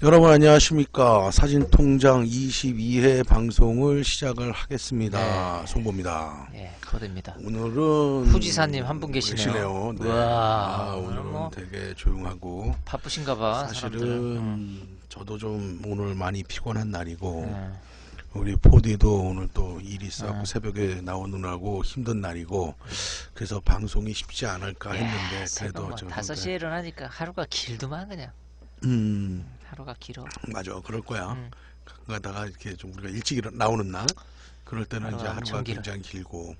여러분 안녕하십니까. 사진통장 22회 방송을 시작을 하겠습니다. 네, 송보입니다. 예, 코드입니다. 오늘은 후지사님 한 분 계시네요. 네. 우와, 오늘 오늘은 뭐 되게 조용하고 바쁘신가봐, 사람들은. 사실은 저도 좀 오늘 많이 피곤한 날이고 예, 우리 포디도 오늘 또 일이 있었고 예. 새벽에 나오느라고 힘든 날이고 그래서 방송이 쉽지 않을까 했는데 야, 새벽 그래도 뭐 좀 5시에 일어나니까 하루가 길더만 그냥. 하루가 길어. 맞아 그럴 거야. 음, 가다가 이렇게 좀 우리가 일찍 나오는 날 그럴 때는 이제 하루가 엄청 하루가 길어. 굉장히 길고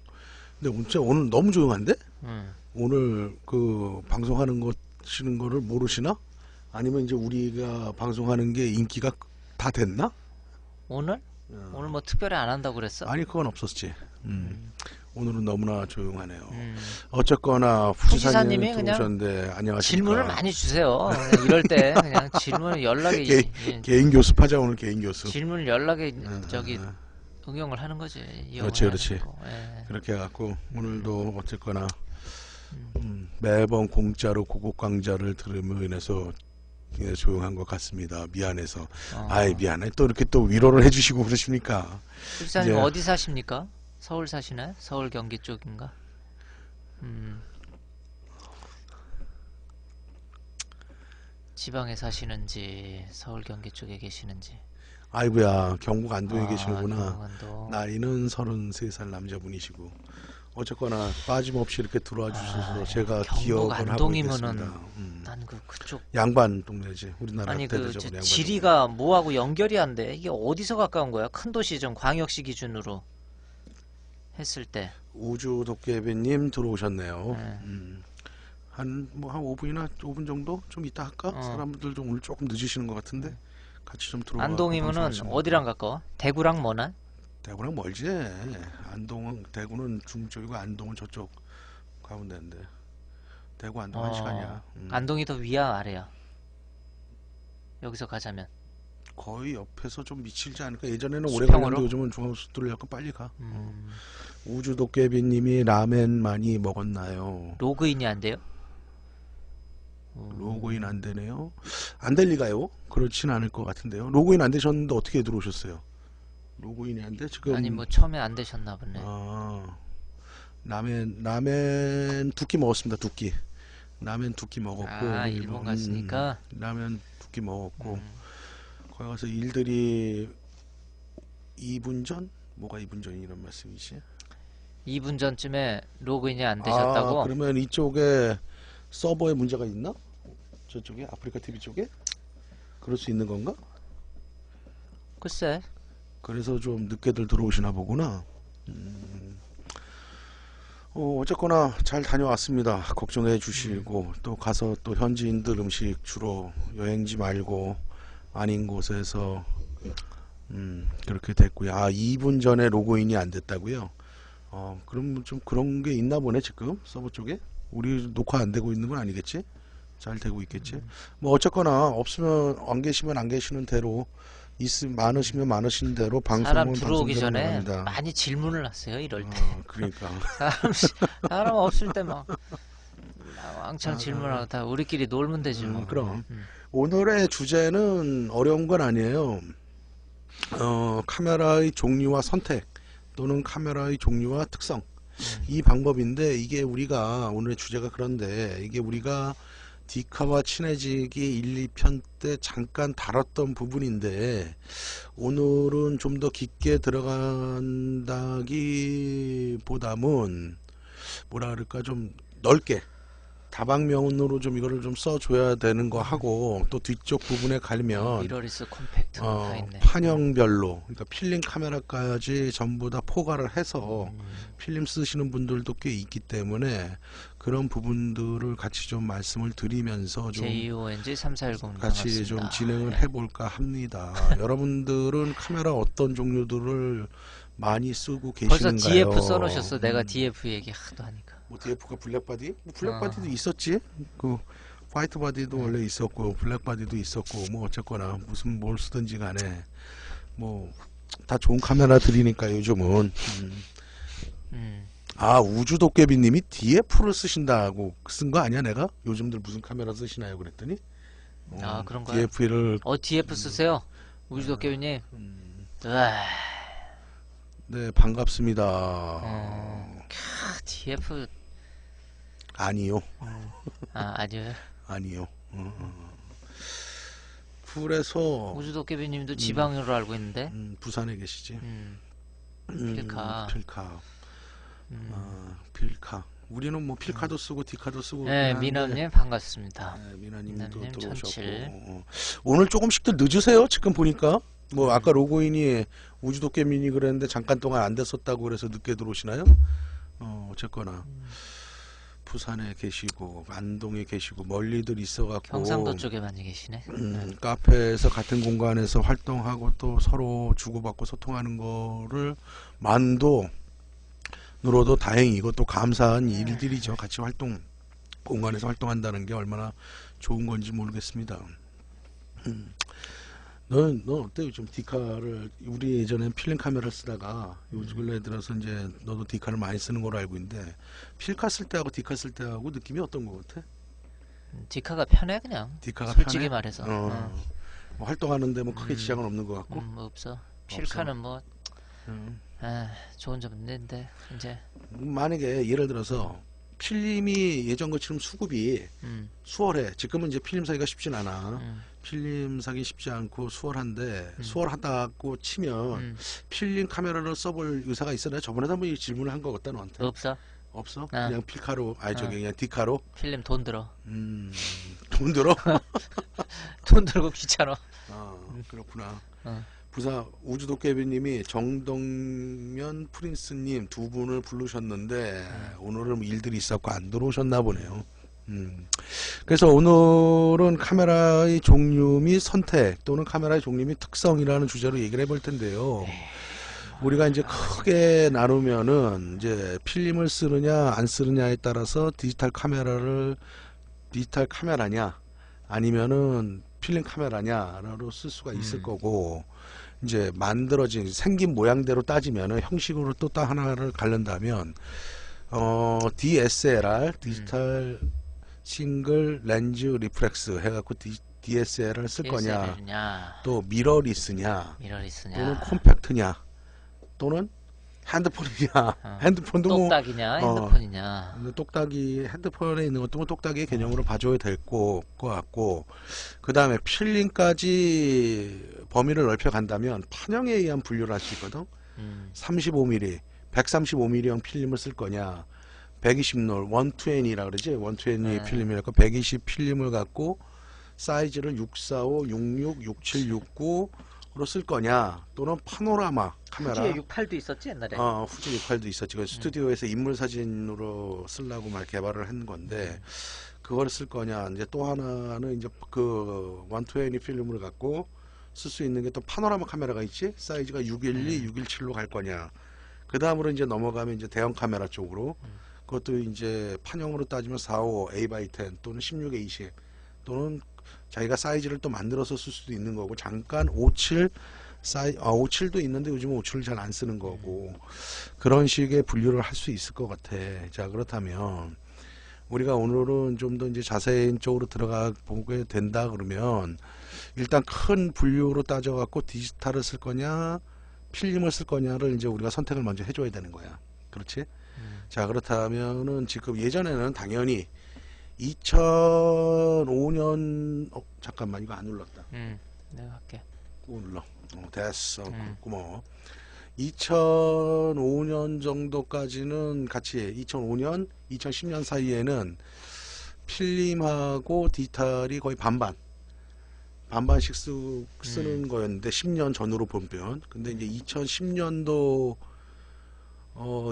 근데 진짜 오늘 너무 조용한데? 음. 오늘 그 방송하는 거 시는 거를 모르시나? 아니면 이제 우리가 방송하는 게 인기가 다 됐나? 오늘? 오늘 뭐 특별히 안 한다고 그랬어? 아니 그건 없었지. 오늘은 너무나 조용하네요. 음. 어쨌거나 후지사님이 후지사님이 그냥 들어오셨는데 안녕하십니까. 질문을 많이 주세요. 그냥 이럴 때 그냥 질문을 연락이 개인 교습 하자 오늘 개인 교습. 질문을 연락에 어, 어. 응용을 하는 거지. 그렇지, 이용을 그렇지. 하는 거. 예. 그렇게 해갖고 오늘도 어쨌거나 매번 공짜로 고급 강좌를 들으며 인해서 굉장히 조용한 것 같습니다. 미안해서. 아이 미안해. 또 이렇게 또 위로를 해주시고 그러십니까? 후지사님 이제 어디 사십니까? 서울 사시나요? 서울 경기 쪽인가? 지방에 사시는지 서울 경기 쪽에 계시는지. 아이고야 경북 안동에 계시는구나. 경북안동. 나이는 33살 남자분이시고 어쨌거나 빠짐없이 이렇게 들어와 주셔서 제가 경북 기억을 하고 안동이면은 있겠습니다. 난 그쪽 양반 동네지. 우리나라 아니 그 대대적으로 양반 지리가 뭐하고 연결이 안 돼. 이게 어디서 가까운 거야? 큰 도시 좀 광역시 기준으로 했을 때. 우주 도깨비님 들어오셨네요. 네. 한 5분 정도 좀 이따 할까? 사람들 좀 오늘 조금 늦으시는 것 같은데 같이 좀 들어와. 안동이면은 어디랑 가까워? 대구랑 뭐나? 대구랑 멀지. 안동은 대구는 중쪽이고 안동은 저쪽 가면 되는데 대구 안동 한 시간이야. 안동이 더 위야 아래야? 여기서 가자면. 거의 옆에서 좀 미치지 않을까. 예전에는 오래 수평으로? 걸렸는데 요즘은 중앙수도를 약간 빨리 가. 음, 우주 도깨비님이 라멘 많이 먹었나요? 로그인이 안 돼요? 로그인 안 되네요. 안 될 리가요? 그렇진 않을 것 같은데요. 로그인 안 되셨는데 어떻게 들어오셨어요? 로그인이 안 돼? 지금 아니 뭐 처음에 안 되셨나 보네. 라멘 2끼 먹었습니다. 2끼. 라멘 2끼 먹었고 아, 일본 갔으니까. 라멘 2끼 먹었고 거기 가서 일들이 2분 전? 뭐가 2분 전이란 말씀이지? 2분 전쯤에 로그인이 안 되셨다고? 그러면 이쪽에 서버에 문제가 있나? 저쪽에 아프리카 TV 쪽에? 그럴 수 있는 건가? 글쎄. 그래서 좀 늦게들 들어오시나 보구나. 어쨌거나 잘 다녀왔습니다. 걱정해 주시고 또 가서 또 현지인들 음식 주로 여행지 말고 아닌 곳에서 그렇게 됐고요. 2분 전에 로그인이 안 됐다고요? 그럼 좀 그런 게 있나 보네 지금 서버 쪽에. 우리 녹화 안 되고 있는 건 아니겠지? 잘 되고 있겠지? 뭐 어쨌거나 없으면 안 계시면 안 계시는 대로 많으시면 많으신 대로 사람 방송은 들어오기 방송대로 전에 나갑니다. 많이 질문을 하세요 이럴 때. 그러니까 사람 없을 때 막 왕창 질문하고 다 우리끼리 놀면 되지 뭐. 그럼 오늘의 주제는 어려운 건 아니에요. 카메라의 종류와 선택 또는 카메라의 종류와 특성 이 방법인데 이게 우리가 오늘의 주제가 그런데 이게 우리가 디카와 친해지기 1, 2편 때 잠깐 다뤘던 부분인데 오늘은 좀 더 깊게 들어간다기보다는 뭐라 그럴까 좀 넓게 다방면으로 좀 이거를 좀 써줘야 되는 거 하고 또 뒤쪽 부분에 가면 미러리스 컴팩트 다 있네. 판형별로 그러니까 필름 카메라까지 전부 다 포괄을 해서 필름 쓰시는 분들도 꽤 있기 때문에 그런 부분들을 같이 좀 말씀을 드리면서 좀 JONG 3410 같이 좀 진행을 해볼까 합니다. 여러분들은 카메라 어떤 종류들을 많이 쓰고 벌써 계시는가요? DF 써놓으셨어. 내가 DF 얘기 하도 하니까. 뭐 DF가 블랙바디? 뭐 블랙바디도 있었지. 그 화이트 바디도 원래 있었고 블랙바디도 있었고 뭐 어쨌거나 무슨 뭘 쓰든지 간에 뭐 다 좋은 카메라들이니까 요즘은 우주 도깨비님이 DF를 쓰신다고 쓴 거 아니야 내가? 요즘들 무슨 카메라 쓰시나요 그랬더니 아, 그런가요? DF를 DF 쓰세요? 우주도깨비님. 음, 으아, 네, 반갑습니다. DF. 아니요, 아니요. 아니요. 그래서 우주도깨비님도 지방으로 알고 있는데. 부산에 계시지. 필카. 필카. 음. 필카. 우리는 뭐 필카도 쓰고 디카도 쓰고 네, 그렇긴 한데, 미남님 반갑습니다. 미나님도 미나님 들어오셨고 1007. 오늘 조금씩 더 늦으세요. 지금 보니까 뭐 아까 로그인이 우주도깨미니 그랬는데 잠깐 동안 안 됐었다고 그래서 늦게 들어오시나요? 어쨌거나 부산에 계시고 안동에 계시고 멀리들 있어갖고 경상도 쪽에 많이 계시네. 카페에서 같은 공간에서 활동하고 또 서로 주고받고 소통하는 거를 만도 으로도 다행이고 또 감사한 일들이죠. 같이 공간에서 활동한다는 게 얼마나 좋은 건지 모르겠습니다. 넌 어때? 요즘 디카를 우리 예전엔 필름 카메라를 쓰다가 요즘 근래 들어서 이제 너도 디카를 많이 쓰는 걸로 알고 있는데 필카 쓸 때하고 디카 쓸 때하고 느낌이 어떤 것 같아? 디카가 편해 그냥. 디카가 솔직히 편해? 말해서. 뭐 활동하는데 뭐 크게 지장은 없는 것 같고. 없어. 필카는 뭐 음. 좋은 점 있는데 이제 만약에 예를 들어서 필름이 예전 것처럼 수급이 수월해. 지금은 이제 필름 사기가 쉽진 않아. 필름 사기 쉽지 않고 수월한데 수월하다고 치면 필름 카메라를 써볼 의사가 있어? 내가 저번에도 한번 이 질문을 한 거 같다 너한테. 없어. 없어? 그냥 필카로 저기 그냥 디카로? 필름 돈 들어. 돈 들어? 돈 들고 귀찮아. 그렇구나. 어. 부산 우주도깨비님이 정동면 프린스님 두 분을 부르셨는데 오늘은 일들이 있었고 안 들어오셨나 보네요. 그래서 오늘은 카메라의 종류 및 선택 또는 카메라의 종류 및 특성이라는 주제로 얘기를 해볼 텐데요. 우리가 이제 크게 나누면은 이제 필름을 쓰느냐 안 쓰느냐에 따라서 디지털 카메라냐 아니면은 필름 카메라냐로 쓸 수가 있을 거고, 이제 만들어진 생긴 모양대로 따지면은 형식으로 또 하나를 가른다면 DSLR 디지털 싱글 렌즈 리프렉스 해갖고 DSLR을 쓸 거냐, DSLR이냐, 또 미러리스냐, 미러리스냐, 또는 콤팩트냐, 또는 핸드폰이냐. 핸드폰도 뭐 똑딱이냐, 핸드폰이냐. 똑딱이 핸드폰에 있는 것도 뭐 똑딱이의 개념으로 봐줘야 될 것 같고, 그 다음에 필름까지 범위를 넓혀 간다면 판형에 의한 분류를 할 수 있거든. 35mm 135mm형 필름을 쓸 거냐, 120롤 120라 그러지, 120 필름이라고 120 필름을 갖고 사이즈를 645 66 67 69로 쓸 거냐, 또는 파노라마 카메라. 후지에 68도 있었지 옛날에. 후지 68도 있었지. 그 스튜디오에서 인물 사진으로 쓰려고 말 개발을 한 건데 그걸 쓸 거냐. 이제 또 하나는 이제 그 120 필름을 갖고 쓸 수 있는 게 또 파노라마 카메라가 있지. 사이즈가 612, 617로 갈 거냐. 그 다음으로 이제 넘어가면 이제 대형 카메라 쪽으로. 그것도 이제 판형으로 따지면 45 A/10 또는 16에 20 또는 자기가 사이즈를 또 만들어서 쓸 수도 있는 거고, 잠깐 57 57도 있는데 요즘은 57을 잘 안 쓰는 거고, 그런 식의 분류를 할 수 있을 것 같아. 자, 그렇다면 우리가 오늘은 좀 더 이제 자세한 쪽으로 들어가 보게 된다 그러면, 일단 큰 분류로 따져갖고 디지털을 쓸 거냐 필름을 쓸 거냐를 이제 우리가 선택을 먼저 해줘야 되는 거야. 그렇지? 자, 그렇다면은 지금 예전에는 당연히 2005년 잠깐만, 이거 안 눌렀다. 내가 할게. 꼭 눌러. 됐어. 고마워. 2005년 정도까지는 같이 2005년 2010년 사이에는 필름하고 디지털이 거의 반반씩 쓰는 거였는데, 10년 전으로 보면. 근데 이제 2010년도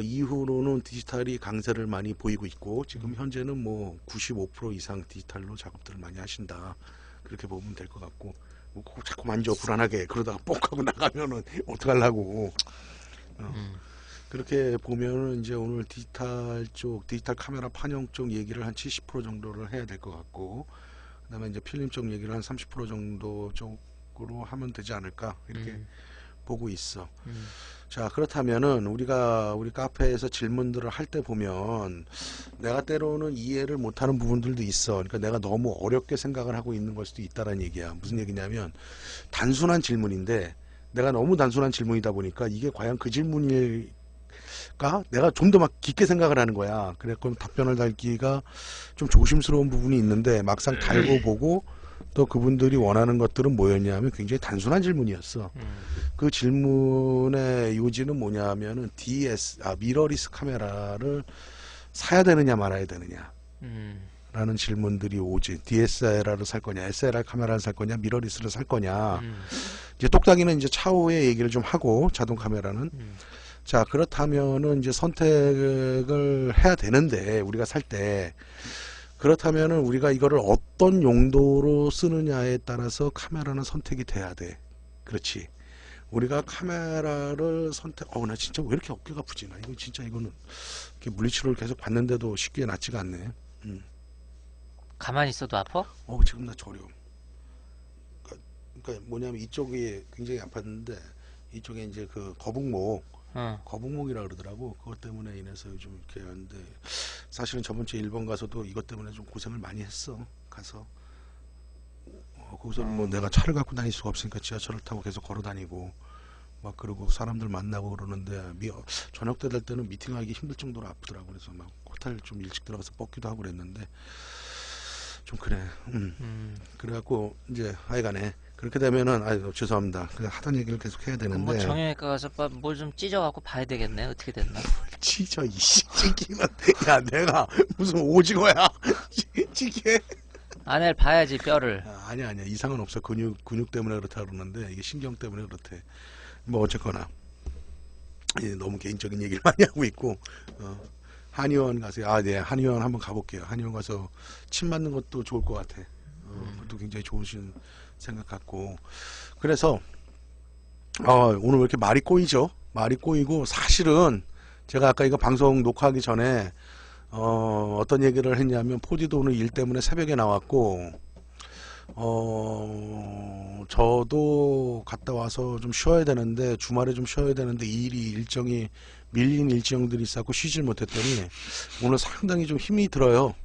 이후로는 디지털이 강세를 많이 보이고 있고, 지금 현재는 뭐 95% 이상 디지털로 작업들을 많이 하신다, 그렇게 보면 될 것 같고, 뭐 자꾸 만져 불안하게 그러다가 뻑 하고 나가면은 어떡하려고. 그렇게 보면은 이제 오늘 디지털 카메라 판형 쪽 얘기를 한 70% 정도를 해야 될 것 같고, 그다음에 이제 필름 쪽 얘기를 한 30% 정도 쪽으로 하면 되지 않을까, 이렇게 보고 있어. 음. 자, 그렇다면은 우리 카페에서 질문들을 할 때 보면 내가 때로는 이해를 못하는 부분들도 있어. 그러니까 내가 너무 어렵게 생각을 하고 있는 걸 수도 있다라는 얘기야. 무슨 얘기냐면 단순한 질문인데 내가 너무 단순한 질문이다 보니까 이게 과연 그 질문일까? 내가 좀 더 막 깊게 생각을 하는 거야. 그래서 답변을 달기가 좀 조심스러운 부분이 있는데 막상 달고 보고 또 그분들이 원하는 것들은 뭐였냐면 굉장히 단순한 질문이었어. 그 질문의 요지는 뭐냐면은 미러리스 카메라를 사야 되느냐 말아야 되느냐 음. 라는 질문들이 오지. DSLR을 살 거냐, SLR 카메라를 살 거냐, 미러리스를 살 거냐. 음. 이제 똑딱이는 이제 차후에 얘기를 좀 하고 자동 카메라는 음. 자, 그렇다면은 이제 선택을 해야 되는데 우리가 살 때 그렇다면은 우리가 이거를 어떤 용도로 쓰느냐에 따라서 카메라는 선택이 돼야 돼. 그렇지. 우리가 카메라를 나 진짜 왜 이렇게 어깨가 아프지? 나 이거 진짜 이거는 이렇게 물리치료를 계속 받는데도 쉽게 낫지가 않네. 가만히 있어도 아파? 지금 나 저려. 그러니까 뭐냐면 이쪽이 굉장히 아팠는데 이쪽에 이제 그 거북목이라 그러더라고. 그것 때문에 인해서 요즘 이렇게 하는데 사실은 저번 주에 일본 가서도 이것 때문에 좀 고생을 많이 했어. 가서 거기서 뭐 내가 차를 갖고 다닐 수가 없으니까 지하철을 타고 계속 걸어 다니고 막 그러고 사람들 만나고 그러는데 저녁 때 될 때는 미팅하기 힘들 정도로 아프더라고. 그래서 막 호텔 좀 일찍 들어가서 뻗기도 하고 그랬는데 좀 그래. 그래갖고 이제 하여간에 그렇게 되면은 죄송합니다. 그냥 하던 얘기를 계속 해야 그럼 뭐 되는데 정형외과 가서 뭘 좀 찢어갖고 봐야 되겠네. 어떻게 됐나? 찢어 이씨 찢기면 야 내가 무슨 오징어야 찢게 안을 봐야지 뼈를. 아니야 이상은 없어. 근육 때문에 그렇다 그러는데 이게 신경 때문에 그렇대. 뭐 어쨌거나 너무 개인적인 얘기를 많이 하고 있고 한의원 가세요. 네, 한의원 한번 가볼게요. 한의원 가서 침 맞는 것도 좋을 것 같아. 그것도 굉장히 좋으신 생각 같고. 그래서 오늘 왜 이렇게 말이 꼬이죠? 말이 꼬이고 사실은 제가 아까 이거 방송 녹화하기 전에 어떤 얘기를 했냐면 포디도 오늘 일 때문에 새벽에 나왔고 저도 갔다 와서 좀 쉬어야 되는데 주말에 좀 쉬어야 되는데 일정이 밀린 일정들이 있었고 쉬질 못했더니 오늘 상당히 좀 힘이 들어요.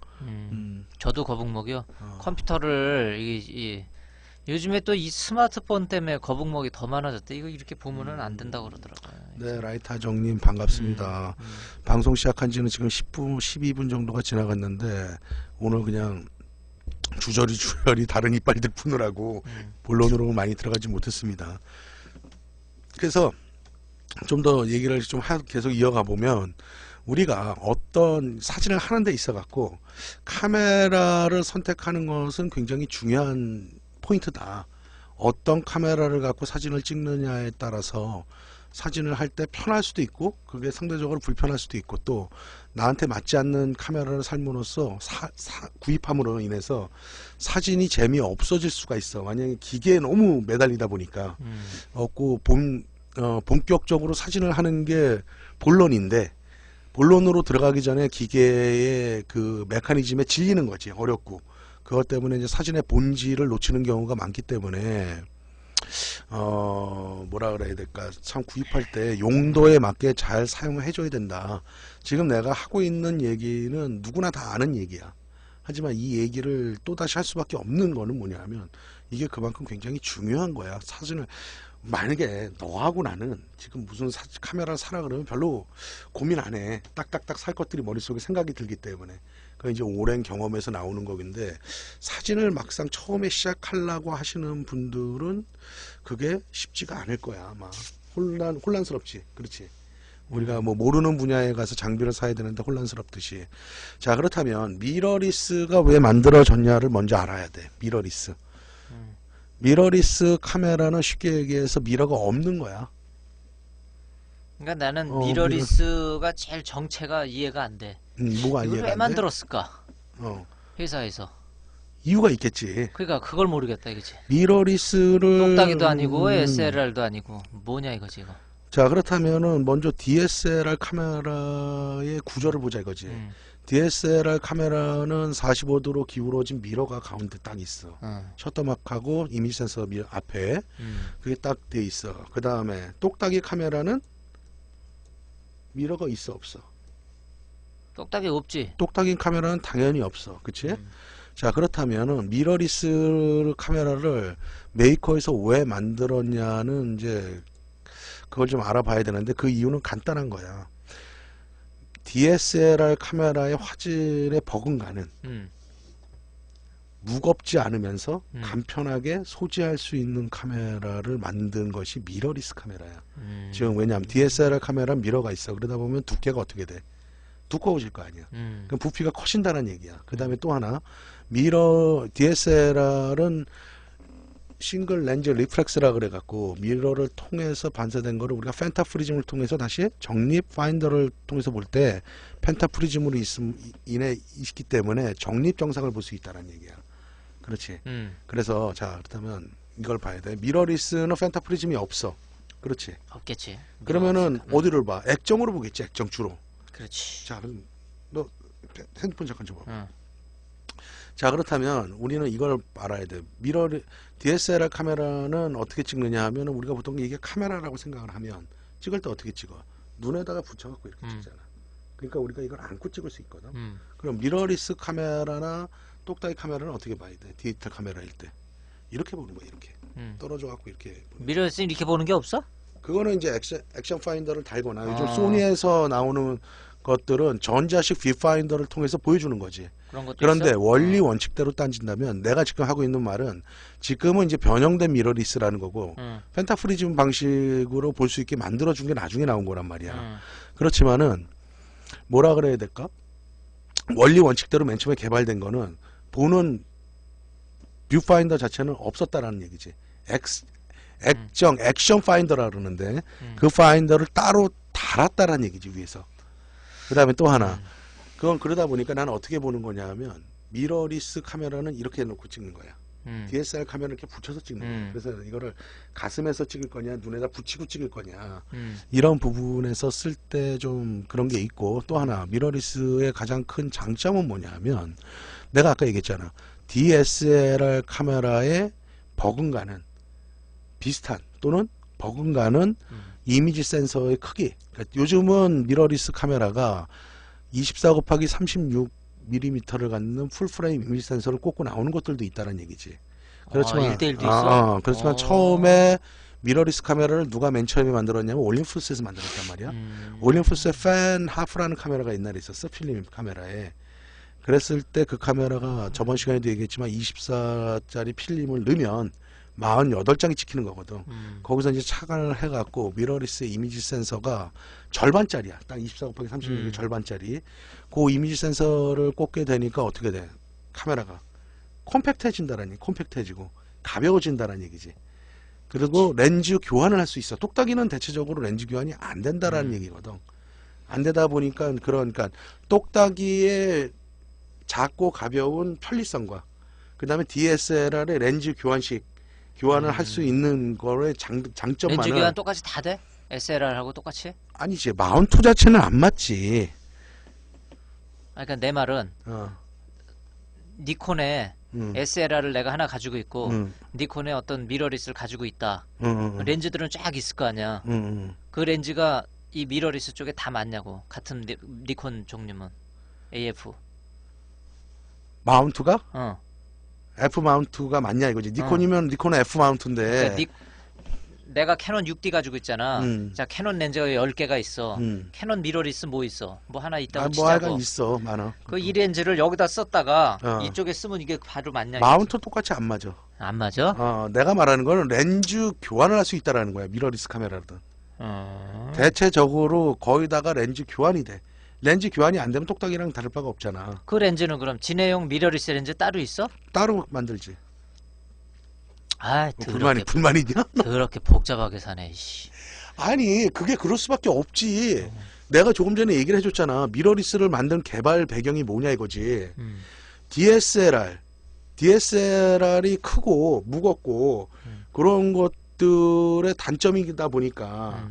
저도 거북목이요. 컴퓨터를 요즘에 또 이 스마트폰 때문에 거북목이 더 많아졌대. 이거 이렇게 보면은 안 된다고 그러더라고요. 네, 라이타정님 반갑습니다. 방송 시작한 지는 지금 10분, 12분 정도가 지나갔는데 오늘 그냥 주저리 다른 이빨들 푸느라고 본론으로 많이 들어가지 못했습니다. 그래서 좀 더 얘기를 좀 계속 이어가 보면 우리가 어떤 사진을 하는 데 있어 갖고 카메라를 선택하는 것은 굉장히 중요한 포인트다. 어떤 카메라를 갖고 사진을 찍느냐에 따라서 사진을 할 때 편할 수도 있고 그게 상대적으로 불편할 수도 있고 또 나한테 맞지 않는 카메라를 삶으로써 구입함으로 인해서 사진이 재미없어질 수가 있어. 만약에 기계에 너무 매달리다 보니까 본격적으로 사진을 하는 게 본론인데 본론으로 들어가기 전에 기계의 그 메커니즘에 질리는 거지. 어렵고 그것 때문에 이제 사진의 본질을 놓치는 경우가 많기 때문에 뭐라 그래야 될까, 참 구입할 때 용도에 맞게 잘 사용해 줘야 된다. 지금 내가 하고 있는 얘기는 누구나 다 아는 얘기야. 하지만 이 얘기를 또다시 할 수밖에 없는 거는 뭐냐면 이게 그만큼 굉장히 중요한 거야. 사진을 만약에 너하고 나는 지금 무슨 카메라를 사라 그러면 별로 고민 안 해. 딱딱딱 살 것들이 머릿속에 생각이 들기 때문에. 그 이제 오랜 경험에서 나오는 거긴데 사진을 막상 처음에 시작하려고 하시는 분들은 그게 쉽지가 않을 거야. 아마 혼란스럽지. 그렇지. 우리가 뭐 모르는 분야에 가서 장비를 사야 되는데 혼란스럽듯이. 자, 그렇다면 미러리스가 왜 만들어졌냐를 먼저 알아야 돼. 미러리스 카메라는 쉽게 얘기해서 미러가 없는 거야. 그러니까 나는 미러리스가 제일 정체가 이해가 안 돼. 뭐가 이걸 이해가 왜 안 돼? 만들었을까? 어. 회사에서. 이유가 있겠지. 그러니까 그걸 모르겠다 이거지. 미러리스를 똑딱이도 아니고 SLR도 아니고 뭐냐 이거지 이거. 자, 그렇다면은 먼저 DSLR 카메라의 구조를 보자 이거지. DSLR 카메라는 45도로 기울어진 미러가 가운데 딱 있어. 어. 셔터막하고 이미지 센서 미러 앞에 음. 그게 딱 돼 있어. 그 다음에 똑딱이 카메라는 미러가 있어 없어? 똑딱이 없지. 똑딱이 카메라는 당연히 없어. 그치? 음. 자, 그렇다면은 미러리스 카메라를 메이커에서 왜 만들었냐는 이제 그걸 좀 알아봐야 되는데 그 이유는 간단한 거야. DSLR 카메라의 화질에 버금가는 음. 무겁지 않으면서 음. 간편하게 소지할 수 있는 카메라를 만든 것이 미러리스 카메라야. 음. 지금 왜냐하면 DSLR 카메라는 미러가 있어. 그러다 보면 두께가 어떻게 돼? 두꺼워질 거 아니야. 그럼 부피가 커진다는 얘기야. 그 다음에 또 하나 미러 DSLR은 싱글 렌즈 리플렉스라 그래갖고 미러를 통해서 반사된 거를 우리가 펜타 프리즘을 통해서 다시 적립 파인더를 통해서 볼 때 펜타 프리즘으로 있기 때문에 적립 정상을 볼 수 있다는 얘기야. 그렇지. 그래서 자 그렇다면 이걸 봐야 돼. 미러리스는 펜타 프리즘이 없어. 그렇지. 없겠지. 그러면은 미러가 없으니까. 어디를 봐? 액정으로 보겠지. 액정 주로. 그렇지. 자 그럼 너 핸드폰 잠깐 줘봐. 응. 자 그렇다면 우리는 이걸 알아야 돼. DSLR 카메라는 어떻게 찍느냐 하면 우리가 보통 이게 카메라라고 생각을 하면 찍을 때 어떻게 찍어? 눈에다가 붙여갖고 이렇게 찍잖아. 그러니까 우리가 이걸 안고 찍을 수 있거든. 그럼 미러리스 카메라나 똑딱이 카메라는 어떻게 봐야 돼? 디지털 카메라일 때 이렇게 보는 거야. 이렇게 떨어져갖고 이렇게 보는 거야. 미러에서 이렇게 보는 게 없어? 그거는 이제 액션 파인더를 달거나 요즘 아. 소니에서 나오는 것들은 전자식 뷰파인더를 통해서 보여주는 거지. 그런 것도 그런데 있어? 원리 원칙대로 따진다면 내가 지금 하고 있는 말은 지금은 이제 변형된 미러리스라는 거고 펜타프리즘 방식으로 볼 수 있게 만들어준 게 나중에 나온 거란 말이야. 그렇지만은 뭐라 그래야 될까? 원리 원칙대로 맨 처음에 개발된 거는 보는 뷰파인더 자체는 없었다라는 얘기지. 액션 파인더라 그러는데 그 파인더를 따로 달았다라는 얘기지 위에서. 그 다음에 또 하나 그건 그러다 보니까 나는 어떻게 보는 거냐 하면 미러리스 카메라는 이렇게 놓고 찍는 거야. DSLR 카메라를 이렇게 붙여서 찍는 거야. 그래서 이거를 가슴에서 찍을 거냐 눈에다 붙이고 찍을 거냐 이런 부분에서 쓸 때 좀 그런 게 있고 또 하나 미러리스의 가장 큰 장점은 뭐냐 하면 내가 아까 얘기했잖아. DSLR 카메라에 버금가는 비슷한 또는 버금가는 이미지 센서의 크기. 그러니까 요즘은 미러리스 카메라가 24/36mm를 갖는 풀프레임 이미지 센서를 꽂고 나오는 것들도 있다는 얘기지. 그렇지만 1대1도 있어? 그렇지만 처음에 미러리스 카메라를 누가 맨 처음에 만들었냐면 올림푸스에서 만들었단 말이야. 올림푸스의 팬 하프라는 카메라가 옛날에 있었어. 필름 카메라에. 그랬을 때 그 카메라가 저번 시간에도 얘기했지만 24짜리 필름을 넣으면 48장이 찍히는 거거든. 거기서 이제 착안을 해갖고 미러리스 이미지 센서가 절반짜리야. 딱 24/36이 절반짜리. 그 이미지 센서를 꽂게 되니까 어떻게 돼? 카메라가 콤팩트해지고 가벼워진다는 얘기지. 그리고 렌즈 교환을 할 수 있어. 똑딱이는 대체적으로 렌즈 교환이 안 된다라는 얘기거든. 안 되다 보니까 그러니까 똑딱이의 작고 가벼운 편리성과 그 다음에 DSLR의 렌즈 교환을 할 수 있는 거의 렌즈 장점만은 교환 똑같이 다 돼? SLR하고 똑같이? 아니지. 마운트 자체는 안 맞지. 그러니까 내 말은 니콘의 SLR을 내가 하나 가지고 있고 니콘의 어떤 미러리스를 가지고 있다. 렌즈들은 쫙 있을 거 아니야. 그 렌즈가 이 미러리스 쪽에 다 맞냐고. 같은 니콘 종류면 AF. 마운트가? 어. F 마운트가 맞냐 이거지. 니콘이면 니콘은 F 마운트인데. 그러니까 내가 캐논 6D 가지고 있잖아. 자, 캐논 렌즈가 10개가 있어. 캐논 미러리스 뭐 있어? 뭐 하나 있다고 뭐 하여간 치자고. 있어. 많아. 그 이 렌즈를 여기다 썼다가 이쪽에 쓰면 이게 바로 맞냐? 마운트 똑같이 안 맞아. 안 맞아? 내가 말하는 거는 렌즈 교환을 할 수 있다라는 거야. 미러리스 카메라든. 대체적으로 거의 다가 렌즈 교환이 돼. 렌즈 교환이 안 되면 똑딱이랑 다를 바가 없잖아. 그 렌즈는 그럼 진해용 미러리스 렌즈 따로 있어? 따로 만들지. 아, 불만이냐? 그렇게 복잡하게 사네. 씨. 아니 그게 그럴 수밖에 없지. 내가 조금 전에 얘기를 해줬잖아. 미러리스를 만든 개발 배경이 뭐냐 이거지. DSLR이 크고 무겁고 그런 것들의 단점이다 보니까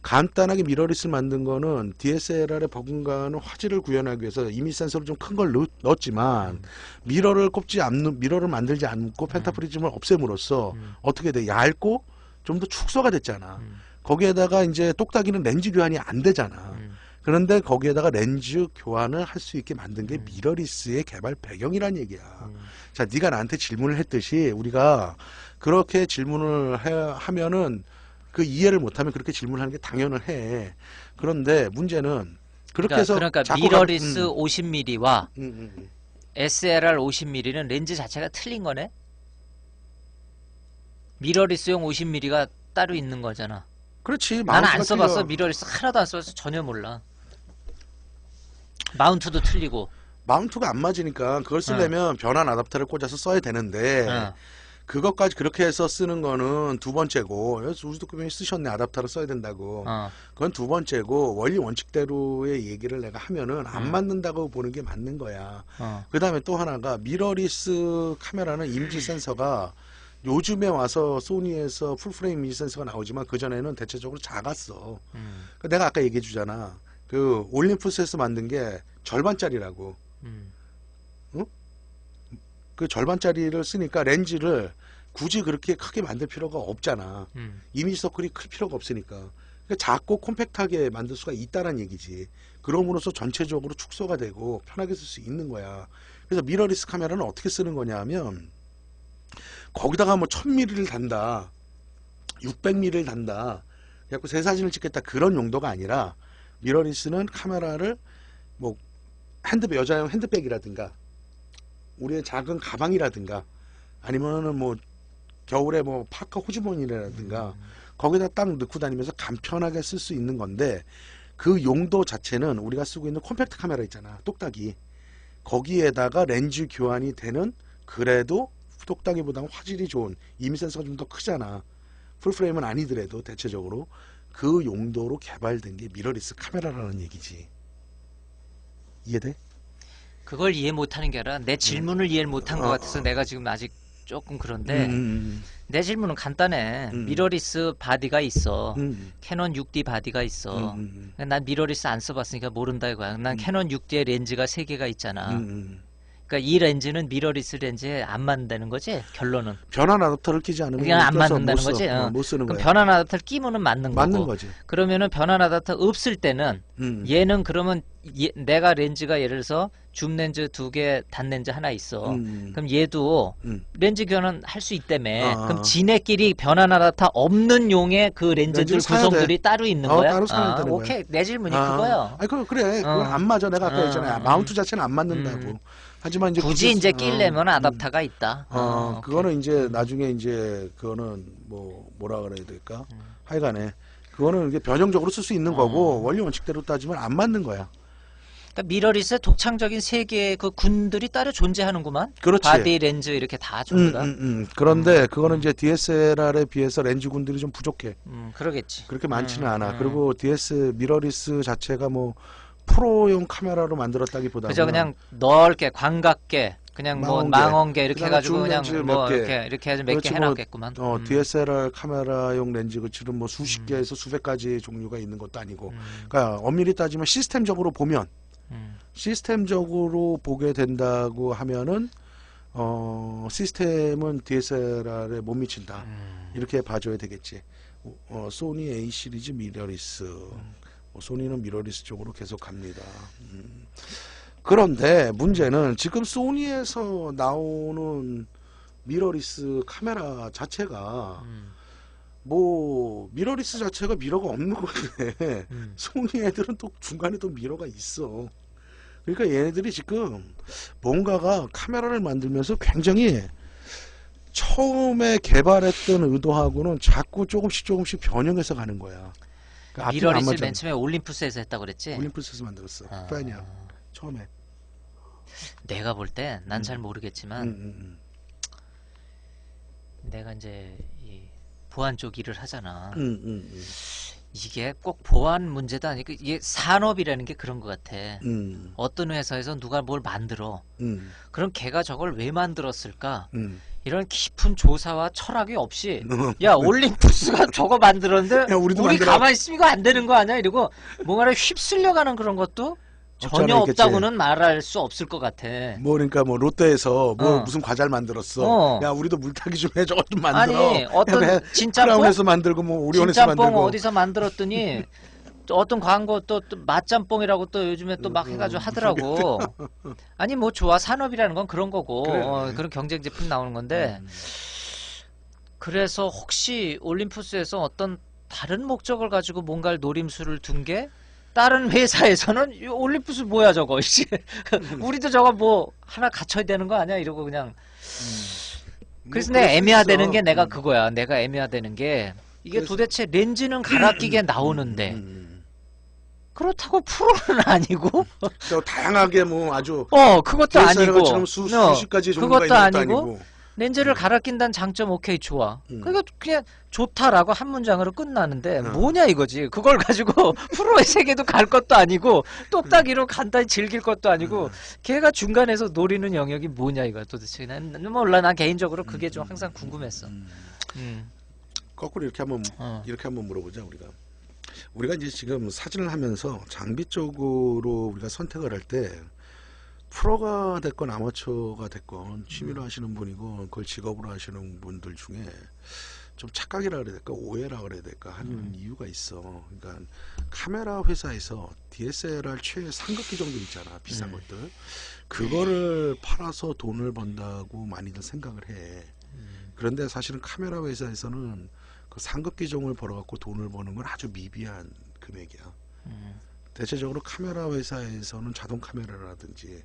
간단하게 미러리스를 만든 거는 DSLR에 버금가는 화질을 구현하기 위해서 이미지 센서를 좀 큰 걸 넣었지만 미러를 만들지 않고 펜타프리즘을 없앰으로써 어떻게 돼? 얇고 좀 더 축소가 됐잖아. 거기에다가 이제 똑딱이는 렌즈 교환이 안 되잖아. 그런데 거기에다가 렌즈 교환을 할 수 있게 만든 게 미러리스의 개발 배경이란 얘기야. 자, 네가 나한테 질문을 했듯이 우리가 그렇게 질문을 하면은 그 이해를 못하면 그렇게 질문하는 게 당연을 해. 그런데 문제는 그렇게 해서 그러니까 자꾸 미러리스 50mm와 SLR 50mm는 렌즈 자체가 틀린 거네? 미러리스용 50mm가 따로 있는 거잖아. 그렇지. 나는 안 마운트가 써봤어. 틀려. 미러리스 하나도 안 써봐서 전혀 몰라. 마운트도 틀리고. 마운트가 안 맞으니까 그걸 쓰려면 변환 아답터를 꽂아서 써야 되는데 그것까지 그렇게 해서 쓰는 거는 두 번째고, 우수도 분명히 쓰셨네. 아답터를 써야 된다고. 그건 두 번째고, 원리 원칙대로의 얘기를 내가 하면은 안 맞는다고 보는 게 맞는 거야. 그 다음에 또 하나가 미러리스 카메라는 이미지 센서가 요즘에 와서 소니에서 풀프레임 이미지 센서가 나오지만 그전에는 대체적으로 작았어. 내가 아까 얘기해 주잖아. 그 올림푸스에서 만든 게 절반짜리라고. 응? 그 절반짜리를 쓰니까 렌즈를 굳이 그렇게 크게 만들 필요가 없잖아. 이미지 서클이 클 필요가 없으니까. 그러니까 작고 콤팩트하게 만들 수가 있다는 얘기지. 그럼으로써 전체적으로 축소가 되고 편하게 쓸 수 있는 거야. 그래서 미러리스 카메라는 어떻게 쓰는 거냐 하면 거기다가 뭐 1000mm를 단다, 600mm를 단다, 그래갖고 새 사진을 찍겠다, 그런 용도가 아니라 미러리스는 카메라를 뭐 여자용 핸드백이라든가 우리의 작은 가방이라든가 아니면은 뭐 겨울에 뭐 파카 호주머니라든가 거기다 딱 넣고 다니면서 간편하게 쓸 수 있는 건데, 그 용도 자체는 우리가 쓰고 있는 콤팩트 카메라 있잖아, 똑딱이. 거기에다가 렌즈 교환이 되는, 그래도 똑딱이보다는 화질이 좋은 이미지 센서가 좀 더 크잖아. 풀프레임은 아니더라도 대체적으로 그 용도로 개발된 게 미러리스 카메라라는 얘기지. 이해돼? 그걸 이해 못하는 게 아니라 내 질문을 이해를 못한 것 같아서 내가 지금 아직 조금 그런데 내 질문은 간단해. 미러리스 바디가 있어. 캐논 6D 바디가 있어. 난 미러리스 안 써봤으니까 모른다 이거야. 난 캐논 6D의 렌즈가 3개가 있잖아. 그러니까 이 렌즈는 미러리스 렌즈에 안 맞는다는 거지? 결론은. 변환 아답터를 끼지 않으면 그냥 안 껴서 맞는다는 못 써. 거지? 못 쓰는 그럼 거야. 변환 아답터를 끼면은 맞는 거고. 거지. 그러면은 변환 아답터 없을 때는 얘는 그러면 내가 렌즈가 예를 들어서 줌 렌즈 2개, 단 렌즈 하나 있어. 그럼 얘도 렌즈 교환은 할 수 있다며. 그럼 지네끼리 변환 아답터 없는 용의 그 렌즈들 구성들이 따로 있는 거야? 따로 사야 되는 오케이. 거야. 내 질문이 그거야. 아니 그래. 그건 안 맞아. 내가 아까 했잖아. 마운트 자체는 안 맞는다고. 하지만 이제 굳이 이제 끼려면 아답터가 있다. 그거는 이제 나중에 이제 그거는 뭐라 그래야 될까? 하여간에 그거는 이게 변형적으로 쓸 수 있는 거고, 원리 원칙대로 따지면 안 맞는 거야. 그러니까 미러리스의 독창적인 세 개의 그 군들이 따로 존재하는구만. 그렇지. 바디, 렌즈 이렇게 다 전부 다. 그런데 그거는 이제 DSLR에 비해서 렌즈 군들이 좀 부족해. 그러겠지. 그렇게 많지는 않아. 그리고 미러리스 자체가 뭐 프로용 카메라로 만들었다기보다는 그저 그냥 넓게 광각계 그냥 뭐 망원계 이렇게 그다음에 해가지고 그냥 줌 뭐 렌즈 몇 개. 이렇게 해서 몇 개 그렇지, 해놨겠구만. DSLR 카메라용 렌즈 그치는 뭐 수십 개에서 수백 가지 종류가 있는 것도 아니고, 그러니까 엄밀히 따지면 시스템적으로 보면, 시스템적으로 보게 된다고 하면은 시스템은 DSLR에 못 미친다, 이렇게 봐줘야 되겠지. 소니 A 시리즈 미러리스, 소니는 미러리스 쪽으로 계속 갑니다. 그런데 문제는 지금 소니에서 나오는 미러리스 카메라 자체가 뭐 미러리스 자체가 미러가 없는 건데 소니 애들은 또 중간에 또 미러가 있어. 그러니까 얘네들이 지금 뭔가가 카메라를 만들면서 굉장히 처음에 개발했던 의도하고는 자꾸 조금씩 변형해서 가는 거야. 그러니까 미러리스 맨 처음에 올림푸스에서 했다고 그랬지? 올림푸스에서 만들었어. 팬이야. 처음에. 내가 볼 때 난 잘 모르겠지만 내가 이제 이 보안 쪽 일을 하잖아. 이게 꼭 보안 문제도 아니고 이게 산업이라는 게 그런 것 같아. 어떤 회사에서 누가 뭘 만들어. 그럼 걔가 저걸 왜 만들었을까? 이런 깊은 조사와 철학이 없이 야 올림푸스가 저거 만들었는데 야, 우리도 우리 만들어. 가만히 있으면 이거 안 되는 거 아니야? 이러고 뭔가를 휩쓸려가는 그런 것도 전혀 없잖아, 있겠지. 없다고는 말할 수 없을 것 같아. 뭐 그러니까 뭐 롯데에서 뭐 어. 무슨 과자를 만들었어. 어. 야 우리도 물타기 좀 해줘 좀 만들어. 아니 어떤 야, 진짬뽕 크라운에서 만들고 뭐 오리온에서 진짬뽕 만들고. 어디서 만들었더니 또 어떤 광고 또 맛짬뽕이라고 또 요즘에 또 막 해가지고 하더라고. 아니 뭐 좋아 산업이라는 건 그런 거고 그래. 그런 경쟁 제품 나오는 건데 그래서 혹시 올림푸스에서 어떤 다른 목적을 가지고 뭔가를 노림수를 둔 게 다른 회사에서는 이 올림푸스 뭐야 저거 씨 우리도 저거 뭐 하나 갖춰야 되는 거 아니야 이러고 그냥 그래서 뭐 내가 그럴 수 애매하다는 있어. 게 내가 그거야. 내가 애매하다는 게 이게 그래서- 도대체 렌즈는 갈아 끼게 나오는데 그렇다고 프로는 아니고 또 다양하게 뭐 아주 그것도 아니고 것처럼 수십 가지 종류가 그것도 있는 것도 아니고 아니고. 렌즈를 갈아 낀다는 장점 오케이 좋아. 음. 그러니까 그냥 좋다라고 한 문장으로 끝나는데 어. 뭐냐 이거지. 그걸 가지고 프로의 세계도 갈 것도 아니고 똑딱이로 간단히 즐길 것도 아니고 걔가 중간에서 노리는 영역이 뭐냐 이거야 도대체. 난 몰라. 난 개인적으로 그게 좀 항상 궁금했어. 거꾸로 이렇게 한번 이렇게 한번 물어보자 우리가 이제 지금 사진을 하면서 장비 쪽으로 우리가 선택을 할 때 프로가 됐건 아마추어가 됐건 취미로 하시는 분이고 그걸 직업으로 하시는 분들 중에 좀 착각이라 그래야 될까 오해라 그래야 될까 하는 이유가 있어. 그러니까 카메라 회사에서 DSLR 최상급기 정도 있잖아 비싼 것들 그거를 팔아서 돈을 번다고 많이들 생각을 해. 그런데 사실은 카메라 회사에서는 그 상급 기종을 벌어갖고 돈을 버는 건 아주 미비한 금액이야. 대체적으로 카메라 회사에서는 자동 카메라라든지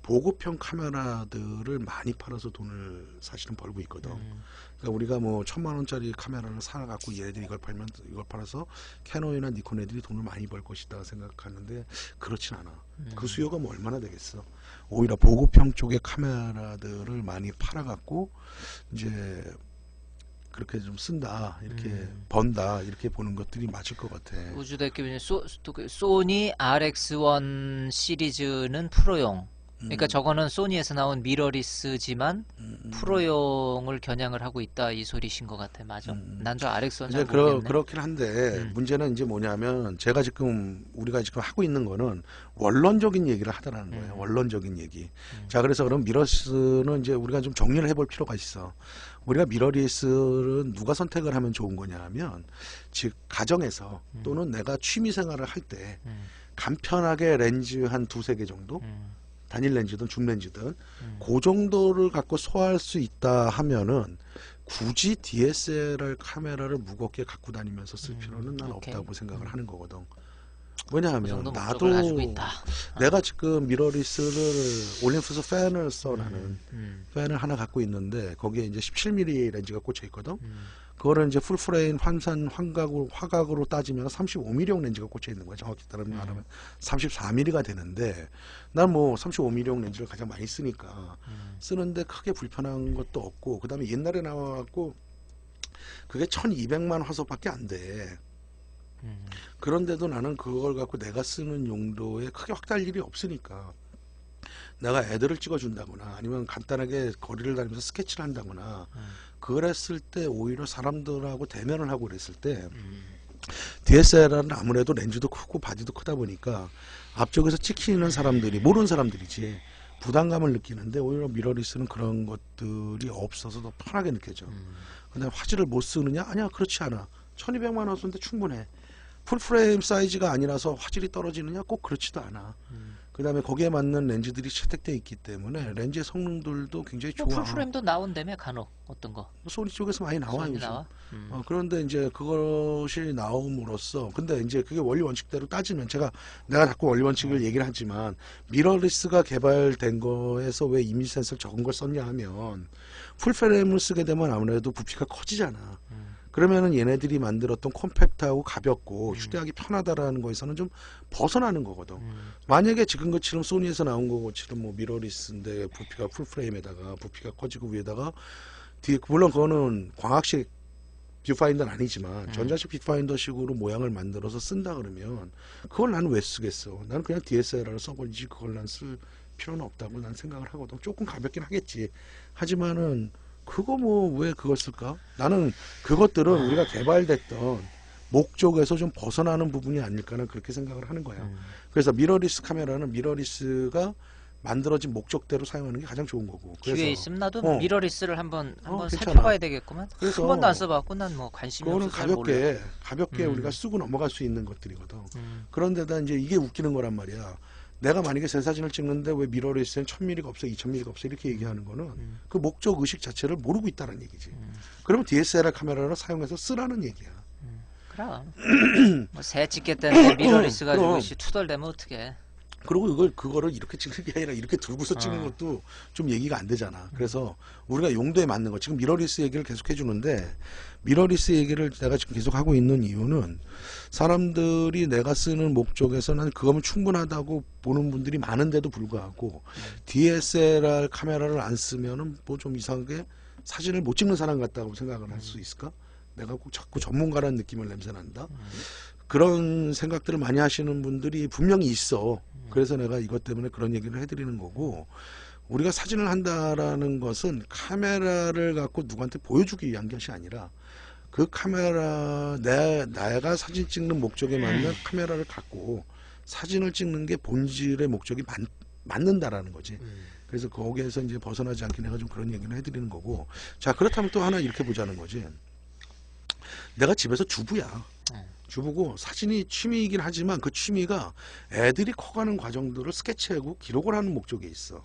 보급형 카메라들을 많이 팔아서 돈을 사실은 벌고 있거든. 그러니까 우리가 뭐 1,000만 원짜리 카메라를 사갖고 얘네들이 이걸 팔면 이걸 팔아서 캐논이나 니콘 애들이 돈을 많이 벌 것이다 생각하는데 그렇진 않아. 그 수요가 뭐 얼마나 되겠어. 오히려 보급형 쪽의 카메라들을 많이 팔아갖고 이제 그렇게 좀 쓴다 이렇게 번다 이렇게 보는 것들이 맞을 것 같아. 우주대기변 소니 RX1 시리즈는 프로용. 그러니까 저거는 소니에서 나온 미러리스지만 프로용을 겨냥을 하고 있다 이 소리신 것 같아. 맞아. 난 저 RX1 이제 잘 모르겠네. 그렇긴 한데 문제는 이제 뭐냐면 제가 지금 우리가 지금 하고 있는 거는 원론적인 얘기를 하더라는 거예요. 원론적인 얘기. 자 그래서 그럼 미러리스는 이제 우리가 좀 정리를 해볼 필요가 있어. 우리가 미러리스를 누가 선택을 하면 좋은 거냐면 즉 가정에서 또는 내가 취미 생활을 할 때 간편하게 렌즈 한 두세 개 정도 단일 렌즈든 줌 렌즈든 그 정도를 갖고 소화할 수 있다 하면은 굳이 DSLR 카메라를 무겁게 갖고 다니면서 쓸 필요는 난 오케이. 없다고 생각을 하는 거거든. 그 왜냐하면 정도 나도 목적을 가지고 있다. 내가 지금 미러리스를 올림푸스 팬을 써 나는 팬을 하나 갖고 있는데 거기에 이제 17mm 렌즈가 꽂혀 있거든. 그거를 이제 풀프레임 환산 화각으로 따지면 35mm용 렌즈가 꽂혀 있는 거야. 정확히 말하면 34mm가 되는데 난 뭐 35mm용 렌즈를 가장 많이 쓰니까 쓰는데 크게 불편한 것도 없고 그다음에 옛날에 나와갖고 그게 1200만 화소밖에 안 돼. 그런데도 나는 그걸 갖고 내가 쓰는 용도에 크게 확대할 일이 없으니까 내가 애들을 찍어준다거나 아니면 간단하게 거리를 다니면서 스케치를 한다거나 그랬을 때 오히려 사람들하고 대면을 하고 그랬을 때 DSLR은 아무래도 렌즈도 크고 바디도 크다 보니까 앞쪽에서 찍히는 사람들이 모르는 사람들이지 부담감을 느끼는데 오히려 미러리스는 그런 것들이 없어서 더 편하게 느껴져. 근데 화질을 못 쓰느냐? 아니야 그렇지 않아. 1200만 화소인데 충분해. 풀프레임 사이즈가 아니라서 화질이 떨어지느냐? 꼭 그렇지도 않아. 그 다음에 거기에 맞는 렌즈들이 채택되어 있기 때문에 렌즈의 성능들도 굉장히 뭐 좋아. 풀프레임도 나온다며 간혹 어떤 거. 소니 쪽에서 많이 나와 소니 요즘. 나와? 그런데 이제 그것이 나옴으로써 근데 이제 그게 원리 원칙대로 따지면 내가 자꾸 원리 원칙을 얘기를 하지만 미러리스가 개발된 거에서 왜 이미지 센서를 적은 걸 썼냐 하면 풀프레임을 쓰게 되면 아무래도 부피가 커지잖아. 그러면은 얘네들이 만들었던 콤팩트하고 가볍고 휴대하기 편하다라는 거에서는 좀 벗어나는 거거든. 만약에 지금 것처럼 소니에서 나온 거처럼 뭐 미러리스인데 부피가 풀프레임에다가 부피가 커지고 위에다가 물론 그거는 광학식 뷰파인더는 아니지만 전자식 뷰파인더식으로 모양을 만들어서 쓴다 그러면 그걸 나는 왜 쓰겠어. 나는 그냥 DSLR을 써버리지 그걸 난 쓸 필요는 없다고 난 생각을 하거든. 조금 가볍긴 하겠지. 하지만은 그거 뭐 왜 그걸 쓸까? 나는 그것들은 우리가 개발됐던 목적에서 좀 벗어나는 부분이 아닐까는 그렇게 생각을 하는 거야. 그래서 미러리스 카메라는 미러리스가 만들어진 목적대로 사용하는 게 가장 좋은 거고. 기회 그래서 있으면 나도 어. 미러리스를 한번 괜찮아. 살펴봐야 되겠구만. 그래서 한 번도 안 써봤고 난 뭐 관심이 그거는 없어서 잘 몰라. 가볍게 우리가 쓰고 넘어갈 수 있는 것들이거든. 음. 그런데다 이제 이게 웃기는 거란 말이야. 내가 만약에 새 사진을 찍는데 왜 미러리스엔 1000mm가 없어, 2000mm가 없어 이렇게 얘기하는 거는 그 목적 의식 자체를 모르고 있다는 얘기지. 그러면 DSLR 카메라를 사용해서 쓰라는 얘기야. 그럼 뭐새 찍겠다는데 미러리스 가지고 그럼. 씨 투덜대면 어떡해. 그리고 그거를 이렇게 찍는 게 아니라 이렇게 들고서 찍는 것도 좀 얘기가 안 되잖아. 그래서 우리가 용도에 맞는 거, 지금 미러리스 얘기를 계속 해주는데, 미러리스 얘기를 내가 지금 계속 하고 있는 이유는 사람들이 내가 쓰는 목적에서 난 그거면 충분하다고 보는 분들이 많은데도 불구하고 DSLR 카메라를 안 쓰면은 뭐 좀 이상하게 사진을 못 찍는 사람 같다고 생각을 할 수 있을까? 내가 꼭 자꾸 전문가라는 느낌을 냄새난다. 그런 생각들을 많이 하시는 분들이 분명히 있어. 그래서 내가 이것 때문에 그런 얘기를 해드리는 거고, 우리가 사진을 한다라는 것은 카메라를 갖고 누구한테 보여주기 위한 것이 아니라 그 카메라, 내가 사진 찍는 목적에 맞는 카메라를 갖고 사진을 찍는 게 본질의 목적이 맞는다라는 거지. 그래서 거기에서 이제 벗어나지 않게 내가 좀 그런 얘기를 해드리는 거고. 자, 그렇다면 또 하나 이렇게 보자는 거지. 내가 집에서 주부야. 주부고 사진이 취미이긴 하지만 그 취미가 애들이 커가는 과정들을 스케치하고 기록을 하는 목적이 있어.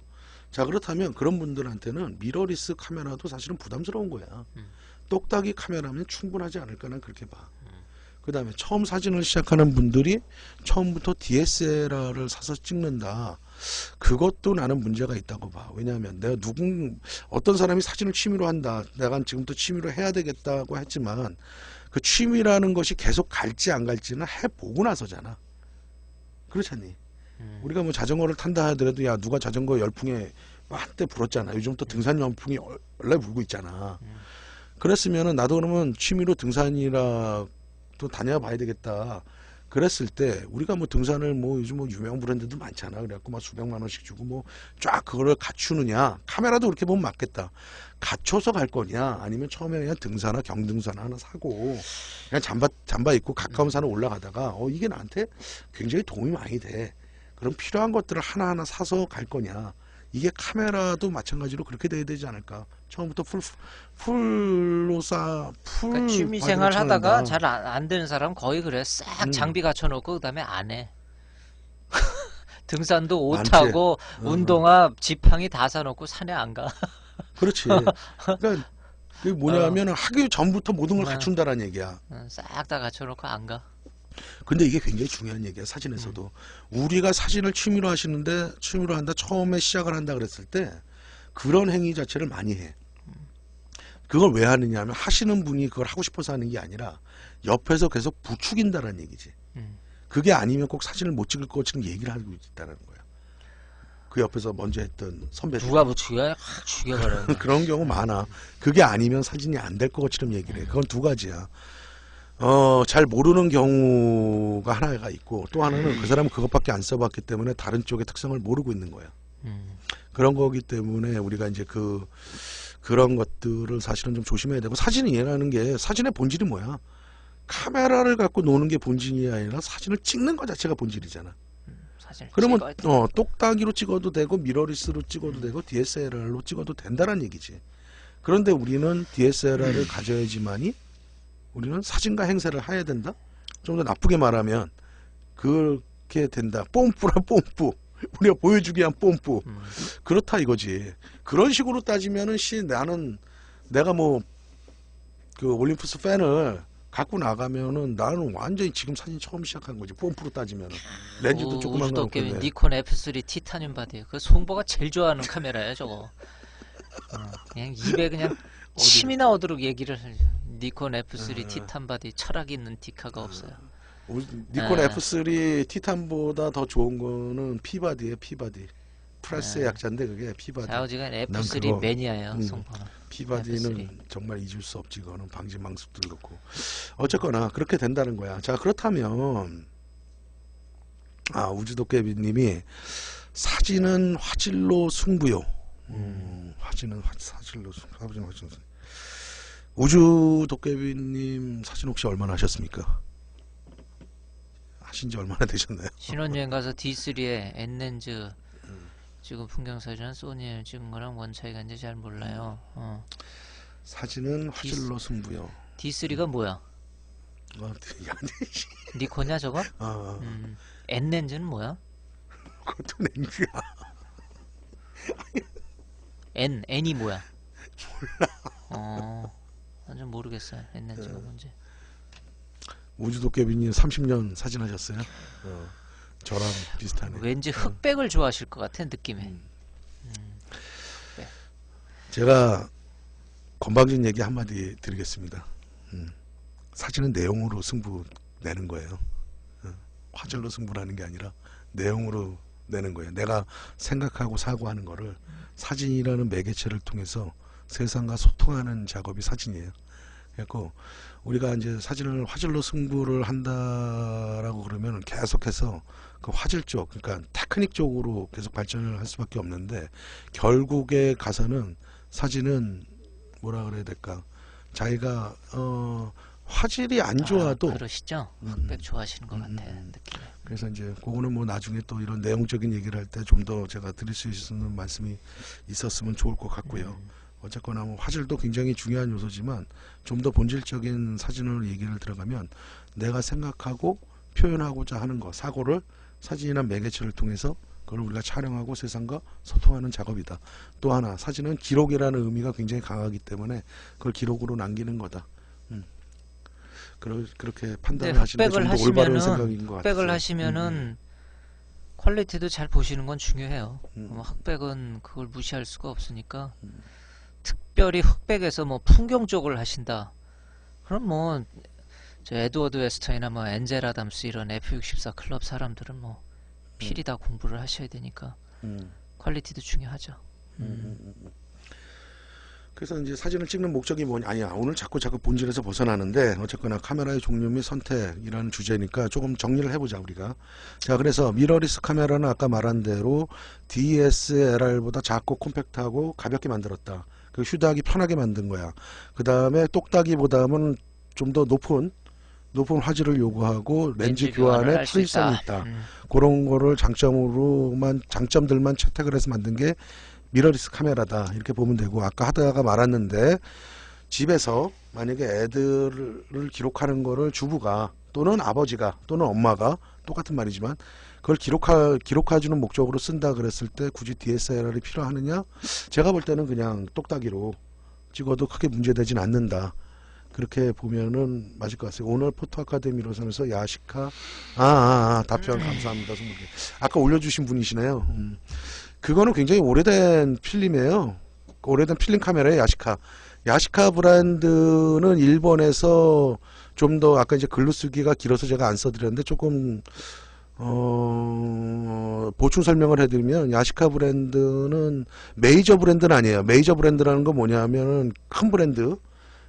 자, 그렇다면 그런 분들한테는 미러리스 카메라도 사실은 부담스러운 거야. 똑딱이 카메라면 충분하지 않을까 난 그렇게 봐. 그 다음에 처음 사진을 시작하는 분들이 처음부터 DSLR을 사서 찍는다. 그것도 나는 문제가 있다고 봐. 왜냐하면 내가 어떤 사람이 사진을 취미로 한다. 내가 지금부터 취미로 해야 되겠다고 했지만 그 취미라는 것이 계속 갈지 안 갈지는 해보고 나서잖아. 그렇잖니. 우리가 뭐 자전거를 탄다 하더라도 야, 누가 자전거 열풍에 한때 불었잖아. 요즘 또 등산 열풍이 원래 불고 있잖아. 그랬으면은 나도 그러면 취미로 등산이라 또 다녀봐야 되겠다. 그랬을 때 우리가 뭐 등산을 뭐 요즘 뭐 유명 브랜드도 많잖아. 그래갖고 막 수백만 원씩 주고 뭐 쫙 그거를 갖추느냐. 카메라도 그렇게 보면 맞겠다. 갖춰서 갈 거냐, 아니면 처음에 그냥 등산화, 경등산화 하나 사고 그냥 잠바 입고 가까운 산을 올라가다가 이게 나한테 굉장히 도움이 많이 돼. 그럼 필요한 것들을 하나하나 사서 갈 거냐. 이게 카메라도 마찬가지로 그렇게 돼야 되지 않을까. 처음부터 풀로 그러니까 취미 생활 하다가 잘 안 되는 사람은 거의 그래. 싹 장비 갖춰놓고 그다음에 안 해. 등산도 옷 타고 운동화 지팡이 다 사놓고 산에 안 가. 그렇지. 그러니까 그게 뭐냐면 하기 전부터 모든 걸 갖춘다라는 얘기야. 싹 다 갖춰놓고 안 가. 근데 이게 굉장히 중요한 얘기야. 사진에서도 우리가 사진을 취미로 한다, 처음에 시작을 한다 그랬을 때 그런 행위 자체를 많이 해. 그걸 왜 하느냐 하면 하시는 분이 그걸 하고 싶어서 하는 게 아니라 옆에서 계속 부추긴다는 얘기지. 그게 아니면 꼭 사진을 못 찍을 것처럼 얘기를 하고 있다는 거야. 그 옆에서 먼저 했던 선배들. 누가 부추겨? 확 죽여버려. 그런 경우 많아. 그게 아니면 사진이 안 될 것처럼 얘기를 해. 그건 두 가지야. 잘 모르는 경우가 하나가 있고, 또 하나는 그 사람은 그것밖에 안 써봤기 때문에 다른 쪽의 특성을 모르고 있는 거야. 그런 거기 때문에 우리가 이제 그런 것들을 사실은 좀 조심해야 되고, 사진이라는 게 사진의 본질이 뭐야? 카메라를 갖고 노는 게 본질이 아니라 사진을 찍는 것 자체가 본질이잖아. 그러면 똑딱이로 찍어도 되고 미러리스로 찍어도 되고 DSLR로 찍어도 된다는 얘기지. 그런데 우리는 DSLR을 가져야지만이 우리는 사진가 행세를 해야 된다? 좀 더 나쁘게 말하면 그렇게 된다. 뽐뿌라 뽐뿌. 우리가 보여주기 위한 뽐뿌. 그렇다 이거지. 그런 식으로 따지면은 내가 뭐 그 올림푸스 팬을 갖고 나가면은 나는 완전히 지금 사진 처음 시작한 거지. 뽐뿌로 따지면은. 렌즈도 조그만 거 우주도깨비 니콘 F3 티타늄 바디. 그 송보가 제일 좋아하는 카메라야 저거. 그냥 입에 그냥 침이 나오도록 얘기를 해. 니콘 F3 티탄 바디 철학 있는 디카가 없어요. 니콘 F3 티탄보다 더 좋은 거는 P바디예요. P바디. 프레스의 약자인데 그게 P바디. 좌우지간 F3 매니아예요. 송보는. P바디는 F3. 정말 잊을 수 없지. 그거는 방지망습도 그렇고. 어쨌거나 그렇게 된다는 거야. 자, 그렇다면 우주도깨비님이 사진은 화질로 승부요. 사진은 사진로 사진. 우주 도깨비님 사진 혹시 얼마나 하셨습니까? 하신지 얼마나 되셨나요? 신혼여행 가서 D3에 N렌즈 찍은 풍경 사진은 소니 찍은 거랑 원 차이가 있는지 잘 몰라요. 사진은 화질로 승부요. D3가 뭐야? 니콘이야 저거? N렌즈는 뭐야? 그것도 렌즈야. N이 뭐야? 몰라. 완전 모르겠어요. N렌즈가 뭔지. 우주도깨비님 30년 사진 하셨어요? 저랑 비슷하네. 왠지 흑백을 좋아하실 것 같아 느낌에. 제가 건방진 얘기 한마디 드리겠습니다. 사진은 내용으로 승부 내는 거예요. 화질로 승부라는 게 아니라 내용으로 내는 거예요. 내가 생각하고 사고하는 거를 사진이라는 매개체를 통해서 세상과 소통하는 작업이 사진이에요. 그래서 우리가 이제 사진을 화질로 승부를 한다라고 그러면 계속해서 그 화질 쪽, 그러니까 테크닉 쪽으로 계속 발전을 할 수밖에 없는데, 결국에 가서는 사진은 뭐라 그래야 될까? 자기가 화질이 안 좋아도 그러시죠? 흑백 좋아하시는 것 같아 느낌에. 그래서 이제 그거는 뭐 나중에 또 이런 내용적인 얘기를 할 때 좀 더 제가 드릴 수 있는 말씀이 있었으면 좋을 것 같고요. 어쨌거나 뭐 화질도 굉장히 중요한 요소지만 좀 더 본질적인 사진을 얘기를 들어가면 내가 생각하고 표현하고자 하는 거, 사고를 사진이나 매개체를 통해서 그걸 우리가 촬영하고 세상과 소통하는 작업이다. 또 하나, 사진은 기록이라는 의미가 굉장히 강하기 때문에 그걸 기록으로 남기는 거다. 그렇게 판단을 하시는 게 좀 더 올바른 생각인 것 같아요. 흑백을 하시면은 퀄리티도 잘 보시는 건 중요해요. 흑백은 그걸 무시할 수가 없으니까. 특별히 흑백에서 뭐 풍경 쪽을 하신다. 그럼 뭐 저 에드워드 웨스턴이나 뭐 엔젤 아담스 이런 F64 클럽 사람들은 뭐 필히 다 공부를 하셔야 되니까 퀄리티도 중요하죠. 그래서 이제 사진을 찍는 목적이 뭐냐, 아니야, 오늘 자꾸 본질에서 벗어나는데 어쨌거나 카메라의 종류 및 선택이라는 주제니까 조금 정리를 해보자 우리가. 자, 그래서 미러리스 카메라는 아까 말한 대로 DSLR보다 작고 콤팩트하고 가볍게 만들었다. 그 휴대하기 편하게 만든 거야. 그 다음에 똑딱이보다는 좀 더 높은 화질을 요구하고 렌즈 교환에 편의성이 있다. 그런 거를 장점들만 채택을 해서 만든 게 미러리스 카메라다, 이렇게 보면 되고, 아까 하다가 말았는데 집에서 만약에 애들을 기록하는 거를 주부가 또는 아버지가 또는 엄마가, 똑같은 말이지만 그걸 기록해주는 목적으로 쓴다 그랬을 때 굳이 DSLR이 필요하느냐? 제가 볼 때는 그냥 똑딱이로 찍어도 크게 문제되진 않는다. 그렇게 보면은 맞을 것 같아요. 오늘 포토 아카데미로선에서 야시카 답변 감사합니다. 아까 올려주신 분이시네요. 그거는 굉장히 오래된 필름이에요. 오래된 필름 카메라예요. 야시카 브랜드는 일본에서 좀 더, 아까 이제 글로 쓰기가 길어서 제가 안 써드렸는데 조금 보충 설명을 해드리면, 야시카 브랜드는 메이저 브랜드는 아니에요. 메이저 브랜드라는 건 뭐냐면은 큰 브랜드,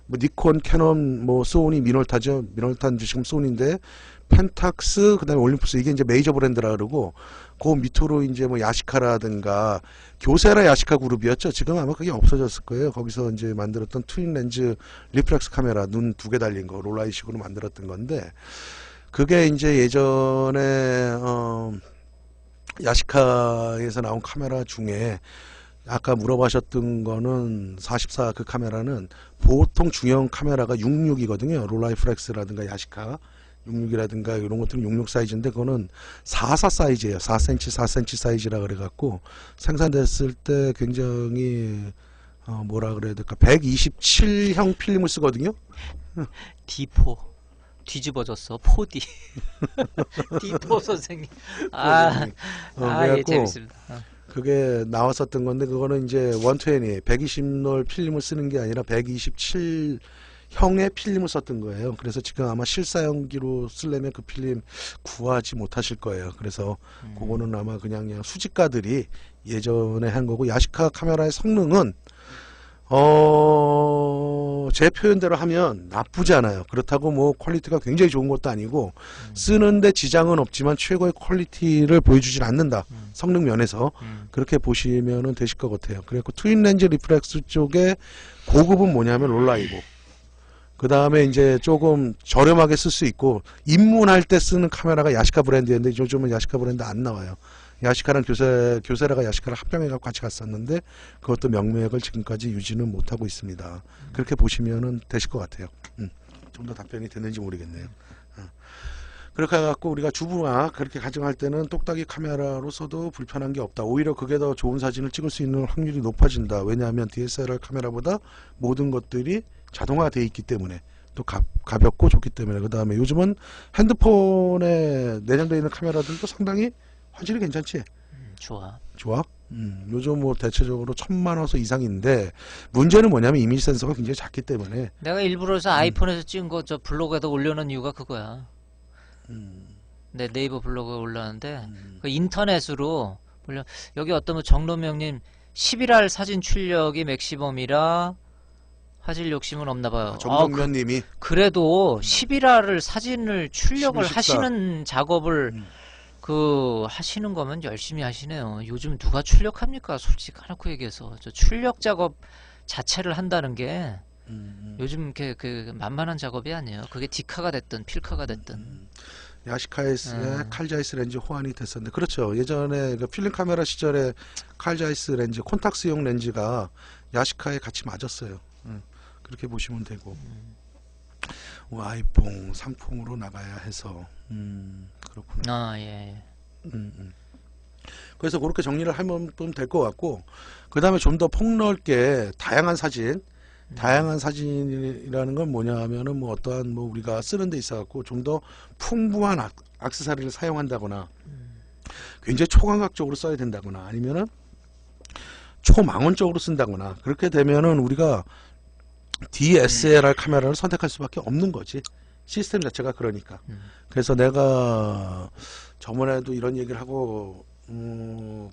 뭐 니콘, 캐논, 뭐 소니, 미놀타죠. 미놀타는 지금 소니인데, 펜탁스, 그다음에 올림푸스, 이게 이제 메이저 브랜드라 그러고, 그 밑으로 이제 뭐 야시카라든가 교세라 야시카 그룹이었죠. 지금 아마 그게 없어졌을 거예요. 거기서 이제 만들었던 트윈 렌즈 리플렉스 카메라, 눈 2개 달린 거, 롤라이식으로 만들었던 건데, 그게 이제 예전에 야시카에서 나온 카메라 중에 아까 물어보셨던 거는 44, 그 카메라는 보통 중형 카메라가 66이거든요. 롤라이플렉스라든가 야시카 66이라든가 이런 것들은 66 사이즈인데, 그거는 44 사이즈예요. 4cm 4cm 사이즈라 그래갖고 생산됐을 때 굉장히 뭐라 그래야 될까, 127형 필름을 쓰거든요. D4 뒤집어졌어. 4D D4 선생님. 예, 재밌습니다. 그게 나왔었던 건데, 그거는 이제 120, 120롤 필름을 쓰는 게 아니라 127형의 필름을 썼던 거예요. 그래서 지금 아마 실사용기로 쓰려면 그 필름 구하지 못하실 거예요. 그래서 그거는 아마 그냥 수집가들이 예전에 한 거고, 야시카 카메라의 성능은 제 표현대로 하면 나쁘지 않아요. 그렇다고 뭐 퀄리티가 굉장히 좋은 것도 아니고 쓰는데 지장은 없지만 최고의 퀄리티를 보여주질 않는다. 성능 면에서 그렇게 보시면은 되실 것 같아요. 그래서 트윈 렌즈 리프렉스 쪽에 고급은 뭐냐면 롤라이고, 그 다음에 이제 조금 저렴하게 쓸 수 있고, 입문할 때 쓰는 카메라가 야시카 브랜드였는데 요즘은 야시카 브랜드 안 나와요. 야시카랑 교세라가 야시카를 합병해갖고 같이 갔었는데 그것도 명맥을 지금까지 유지는 못하고 있습니다. 그렇게 보시면은 되실 것 같아요. 좀 더 답변이 됐는지 모르겠네요. 그렇게 해갖고 우리가 주부나 그렇게 가정할 때는 똑딱이 카메라로서도 불편한 게 없다. 오히려 그게 더 좋은 사진을 찍을 수 있는 확률이 높아진다. 왜냐하면 DSLR 카메라보다 모든 것들이 자동화되어 있기 때문에, 또 가볍고 좋기 때문에. 그 다음에 요즘은 핸드폰에 내장되어 있는 카메라들도 상당히 화질이 괜찮지? 좋아. 좋아? 요즘 뭐 대체적으로 1000만화소 이상인데, 문제는 뭐냐면 이미지 센서가 굉장히 작기 때문에. 내가 일부러서 아이폰에서 찍은 거 저 블로그에다 올려놓은 이유가 그거야. 내 네이버 블로그에 올렸는데 그 인터넷으로 올려. 여기 어떤 뭐 정로명님 11할 사진 출력이 맥시멈이라 화질 욕심은 없나 봐요. 정정면 님이 그래도 11할을 사진을 출력을 11, 14. 하시는 작업을 그 하시는 거면 열심히 하시네요. 요즘 누가 출력합니까? 솔직히 까놓고 얘기해서 저 출력 작업 자체를 한다는 게 요즘 그 만만한 작업이 아니에요. 그게 디카가 됐든 필카가 됐든. 야시카의 칼자이스 렌즈 호환이 됐었는데, 그렇죠. 예전에 그 필름 카메라 시절에 칼자이스 렌즈, 콘탁스용 렌즈가 야시카에 같이 맞았어요. 그렇게 보시면 되고. 아이폰 상품으로 나가야 해서 그렇구나. 아, 예. 그래서 그렇게 정리를 하면 좀 될 것 같고, 그 다음에 좀 더 폭넓게 다양한 사진이라는 건 뭐냐 하면은 뭐 어떠한 뭐 우리가 쓰는 데 있어 갖고 좀 더 풍부한 액세서리를 사용한다거나, 굉장히 초광각적으로 써야 된다거나, 아니면은 초망원적으로 쓴다거나, 그렇게 되면은 우리가 DSLR 카메라를 선택할 수밖에 없는 거지. 시스템 자체가 그러니까. 그래서 내가 저번에도 이런 얘기를 하고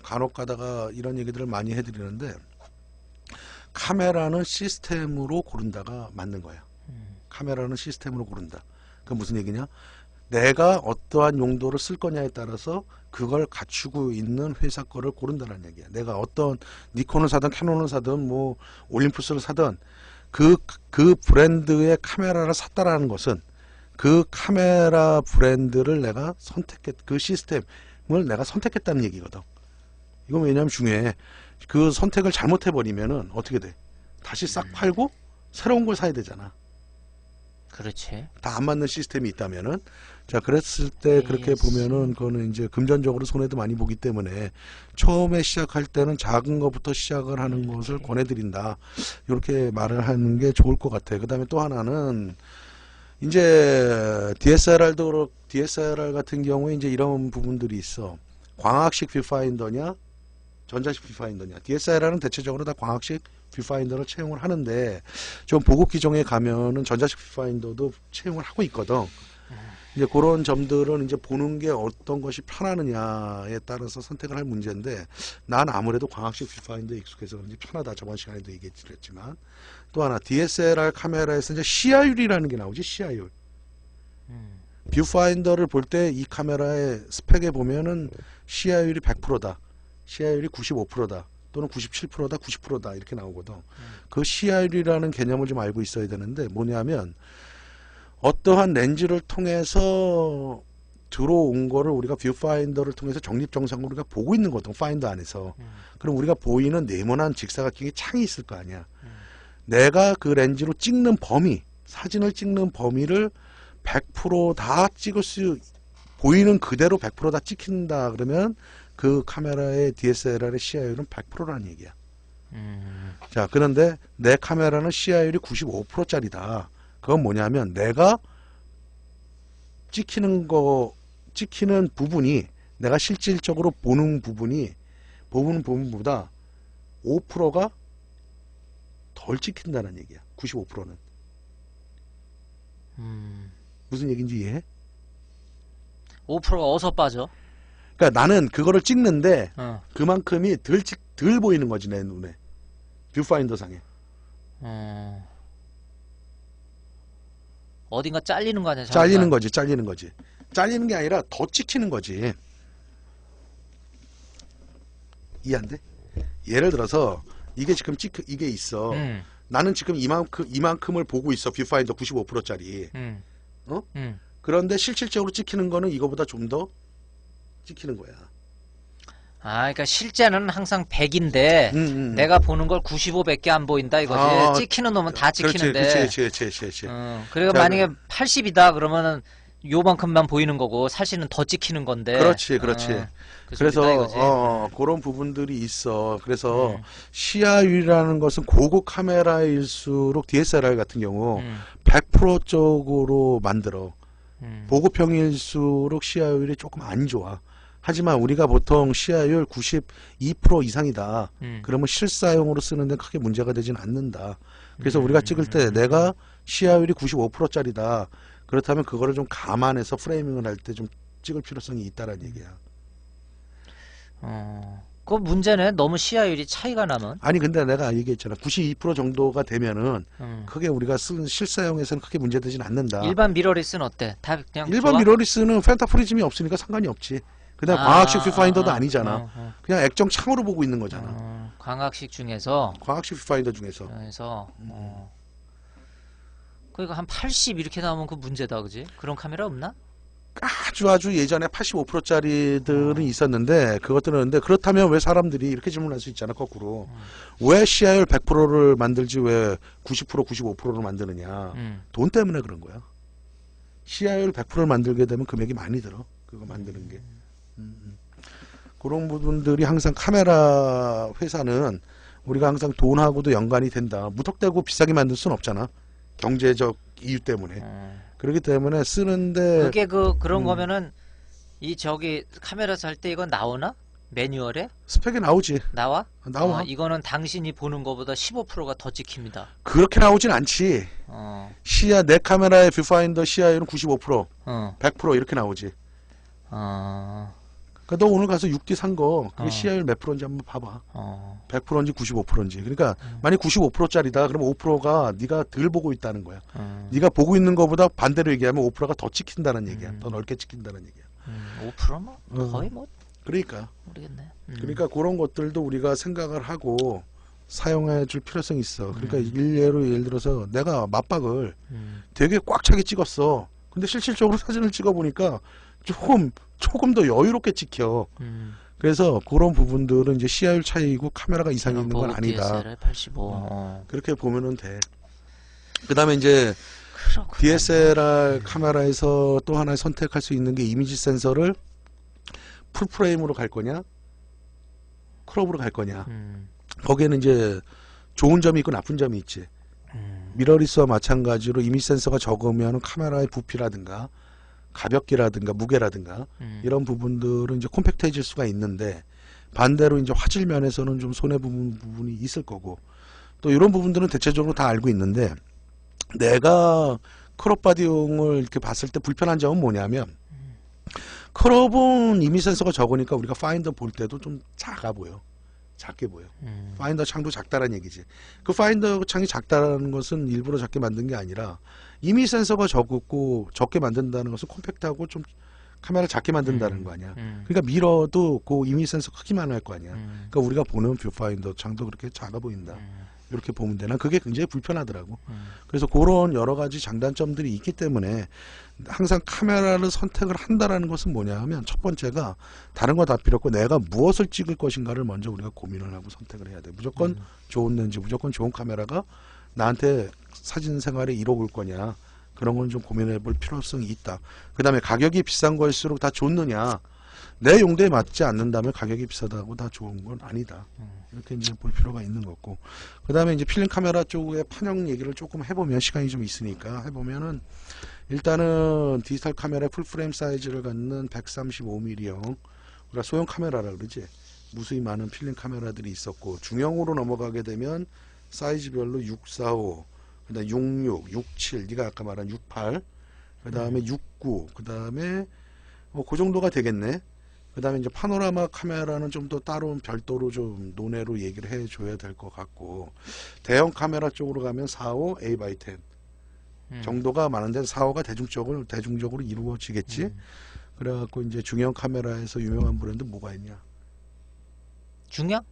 간혹 가다가 이런 얘기들을 많이 해드리는데, 카메라는 시스템으로 고른다가 맞는 거야. 카메라는 시스템으로 고른다. 그건 무슨 얘기냐? 내가 어떠한 용도를 쓸 거냐에 따라서 그걸 갖추고 있는 회사 거를 고른다는 얘기야. 내가 어떤 니콘을 사든 캐논을 사든 뭐 올림푸스를 사든 그 브랜드의 카메라를 샀다라는 것은 그 카메라 브랜드를 내가 그 시스템을 내가 선택했다는 얘기거든. 이건 왜냐면 중요해. 그 선택을 잘못해버리면은 어떻게 돼? 다시 싹 팔고 새로운 걸 사야 되잖아. 그렇지. 다 안 맞는 시스템이 있다면은. 자, 그랬을 때 그렇게 보면은 그거는 이제 금전적으로 손해도 많이 보기 때문에 처음에 시작할 때는 작은 것부터 시작을 하는 것을 권해드린다. 이렇게 말을 하는 게 좋을 것 같아요. 그 다음에 또 하나는 이제 DSLR 같은 경우에 이제 이런 부분들이 있어. 광학식 뷰파인더냐, 전자식 뷰파인더냐. DSLR은 대체적으로 다 광학식 뷰파인더를 채용을 하는데, 좀 보급 기종에 가면은 전자식 뷰파인더도 채용을 하고 있거든. 이제 그런 점들은 이제 보는 게 어떤 것이 편하느냐에 따라서 선택을 할 문제인데, 난 아무래도 광학식 뷰파인더에 익숙해서 그런지 편하다. 저번 시간에도 얘기했지만, 또 하나 DSLR 카메라에서 이제 시야율이라는 게 나오지. 시야율. 뷰파인더를 볼 때 이 카메라의 스펙에 보면은 시야율이 100%다. 시야율이 95%다. 또는 97%다, 90%다 이렇게 나오거든. 그 시야율이라는 개념을 좀 알고 있어야 되는데, 뭐냐면 어떠한 렌즈를 통해서 들어온 거를 우리가 뷰파인더를 통해서 적립정상으로 우리가 보고 있는 거거든. 파인더 안에서. 그럼 우리가 보이는 네모난 직사각형의 창이 있을 거 아니야. 내가 그 렌즈로 찍는 범위, 사진을 찍는 범위를 100%다 찍을 수, 보이는 그대로 100%다 찍힌다 그러면 그 카메라의 DSLR의 시야율은 100%라는 얘기야. 자, 그런데 내 카메라는 시야율이 95%짜리다. 그건 뭐냐면 내가 찍히는 부분이, 내가 실질적으로 보는 부분보다 5%가 덜 찍힌다는 얘기야. 95%는. 무슨 얘기인지 이해해? 5%가 어디서 빠져? 그러니까 나는 그거를 찍는데 그만큼이 덜 보이는 거지, 내 눈에. 뷰파인더 상에. 어딘가 잘리는 거 아니야? 잘리는 거지, 잘리는 거지. 잘리는 게 아니라 더 찍히는 거지. 이해 안 돼? 예를 들어서 이게 지금 이게 있어. 나는 지금 이만큼을 보고 있어. 뷰파인더 95%짜리. 어? 그런데 실질적으로 찍히는 거는 이거보다 좀 더 찍히는 거야. 아, 그러니까 실제는 항상 100인데 내가 보는 걸 95밖에 안 보인다 이거지. 찍히는 놈은 다 찍히는데. 그렇지. 그리고 자, 만약에 80이다 그러면은 요만큼만 보이는 거고 사실은 더 찍히는 건데. 그렇지. 그 그래서 소리다 이거지. 그런 부분들이 있어. 그래서 시야율이라는 것은 고급 카메라일수록 DSLR 같은 경우 100% 쪽으로 만들어. 보급형일수록 시야율이 조금 안 좋아. 하지만 우리가 보통 시야율 92% 이상이다. 그러면 실사용으로 쓰는 데 크게 문제가 되진 않는다. 그래서 우리가 찍을 때 내가 시야율이 95%짜리다. 그렇다면 그거를 좀 감안해서 프레이밍을 할 때 좀 찍을 필요성이 있다라는 얘기야. 그 문제네. 너무 시야율이 차이가 나면. 아니 근데 내가 얘기했잖아. 92% 정도가 되면은 크게 우리가 쓰는 실사용에서는 크게 문제되진 않는다. 일반 미러리스는 어때? 다 그냥 일반 좋아? 미러리스는 펜타프리즘이 없으니까 상관이 없지. 그다음 광학식 뷰파인더도 아니잖아. 그냥 액정 창으로 보고 있는 거잖아. 광학식 중에서. 광학식 뷰파인더 중에서. 그러니까 한 80 이렇게 나오면 그 문제다, 그지? 그런 카메라 없나? 아주 예전에 85%짜리들은 있었는데 그것들은 근데 그렇다면 왜 사람들이 이렇게 질문할 수 있잖아 거꾸로 왜 시야율 100%를 만들지 왜 90% 95%를 만드느냐 돈 때문에 그런 거야. 시야율 100%를 만들게 되면 금액이 많이 들어 그거 만드는 게 그런 부분들이 항상 카메라 회사는 우리가 항상 돈하고도 연관이 된다. 무턱대고 비싸게 만들 수는 없잖아 경제적 이유 때문에. 그렇기 때문에 쓰는데 그게 그런 거면은 이 저기 카메라에서 할 때 이건 나오나? 매뉴얼에? 스펙에 나오지. 나와? 나와. 이거는 당신이 보는 거보다 15%가 더 찍힙니다. 그렇게 나오진 않지. 시야 내 카메라의 뷰파인더 시야율은 95%, 100% 이렇게 나오지. 그러니까 너 오늘 가서 6D 산 거 그게 시야율 몇 프로인지 한번 봐봐. 100%인지 95%인지. 그러니까 만약 95%짜리다 그러면 5%가 네가 덜 보고 있다는 거야. 네가 보고 있는 거보다 반대로 얘기하면 5%가 더 찍힌다는 얘기야. 더 넓게 찍힌다는 얘기야. 5%는 거의 뭐 그러니까 모르겠네. 그러니까 그런 것들도 우리가 생각을 하고 사용해 줄 필요성이 있어. 그러니까 예를 들어서 내가 맞박을 되게 꽉 차게 찍었어. 근데 실질적으로 사진을 찍어 보니까 조금 더 여유롭게 찍혀. 그래서 그런 부분들은 이제 시야율 차이고 카메라가 이상이 있는 건 아니다. DSLR 85. 그렇게 보면은 돼. 그다음에 이제 그렇구나. DSLR 카메라에서 또 하나 선택할 수 있는 게 이미지 센서를 풀 프레임으로 갈 거냐, 크롭으로 갈 거냐. 거기에는 이제 좋은 점이 있고 나쁜 점이 있지. 미러리스와 마찬가지로 이미지 센서가 적으면 카메라의 부피라든가 가볍기라든가 무게라든가 이런 부분들은 이제 콤팩트해질 수가 있는데 반대로 이제 화질 면에서는 좀 손해 보는 부분이 있을 거고 또 이런 부분들은 대체적으로 다 알고 있는데 내가 크롭 바디용을 이렇게 봤을 때 불편한 점은 뭐냐면 크롭은 이미지 센서가 적으니까 우리가 파인더 볼 때도 좀 작아 보여. 작게 보여. 파인더 창도 작다라는 얘기지. 그 파인더 창이 작다라는 것은 일부러 작게 만든 게 아니라 이미지 센서가 적게 만든다는 것은 콤팩트하고 좀 카메라를 작게 만든다는 거 아니야. 그러니까 미러도 그 이미지 센서 크기만 할 거 아니야. 그러니까 우리가 보는 뷰파인더 창도 그렇게 작아 보인다. 이렇게 보면 돼. 난 그게 굉장히 불편하더라고. 그래서 그런 여러 가지 장단점들이 있기 때문에 항상 카메라를 선택을 한다라는 것은 뭐냐 하면 첫 번째가 다른 거 다 필요 없고 내가 무엇을 찍을 것인가를 먼저 우리가 고민을 하고 선택을 해야 돼. 무조건 좋은 렌즈, 무조건 좋은 카메라가 나한테 사진 생활에 이로울 거냐. 그런 건 좀 고민해 볼 필요성이 있다. 그 다음에 가격이 비싼 거일수록 다 좋느냐. 내 용도에 맞지 않는다면 가격이 비싸다고 다 좋은 건 아니다. 이렇게 이제 볼 필요가 있는 거고. 그 다음에 이제 필름 카메라 쪽의 판형 얘기를 조금 해보면 시간이 좀 있으니까 해보면은 일단은 디지털 카메라 풀프레임 사이즈를 갖는 135mm형 우리가 소형 카메라라 그러지. 무수히 많은 필름 카메라들이 있었고 중형으로 넘어가게 되면 사이즈별로 645, 그다음 66, 67, 네가 아까 말한 68, 그 다음에 69, 그 다음에 그 정도가 되겠네. 그 다음에 이제 파노라마 카메라는 좀 더 따로 별도로 좀 논외로 얘기를 해줘야 될 것 같고 대형 카메라 쪽으로 가면 45, A x 10 정도가 많은데 4호가 대중적으로 이루어지겠지. 그래갖고 이제 중형 카메라에서 유명한 브랜드 뭐가 있냐? 중형?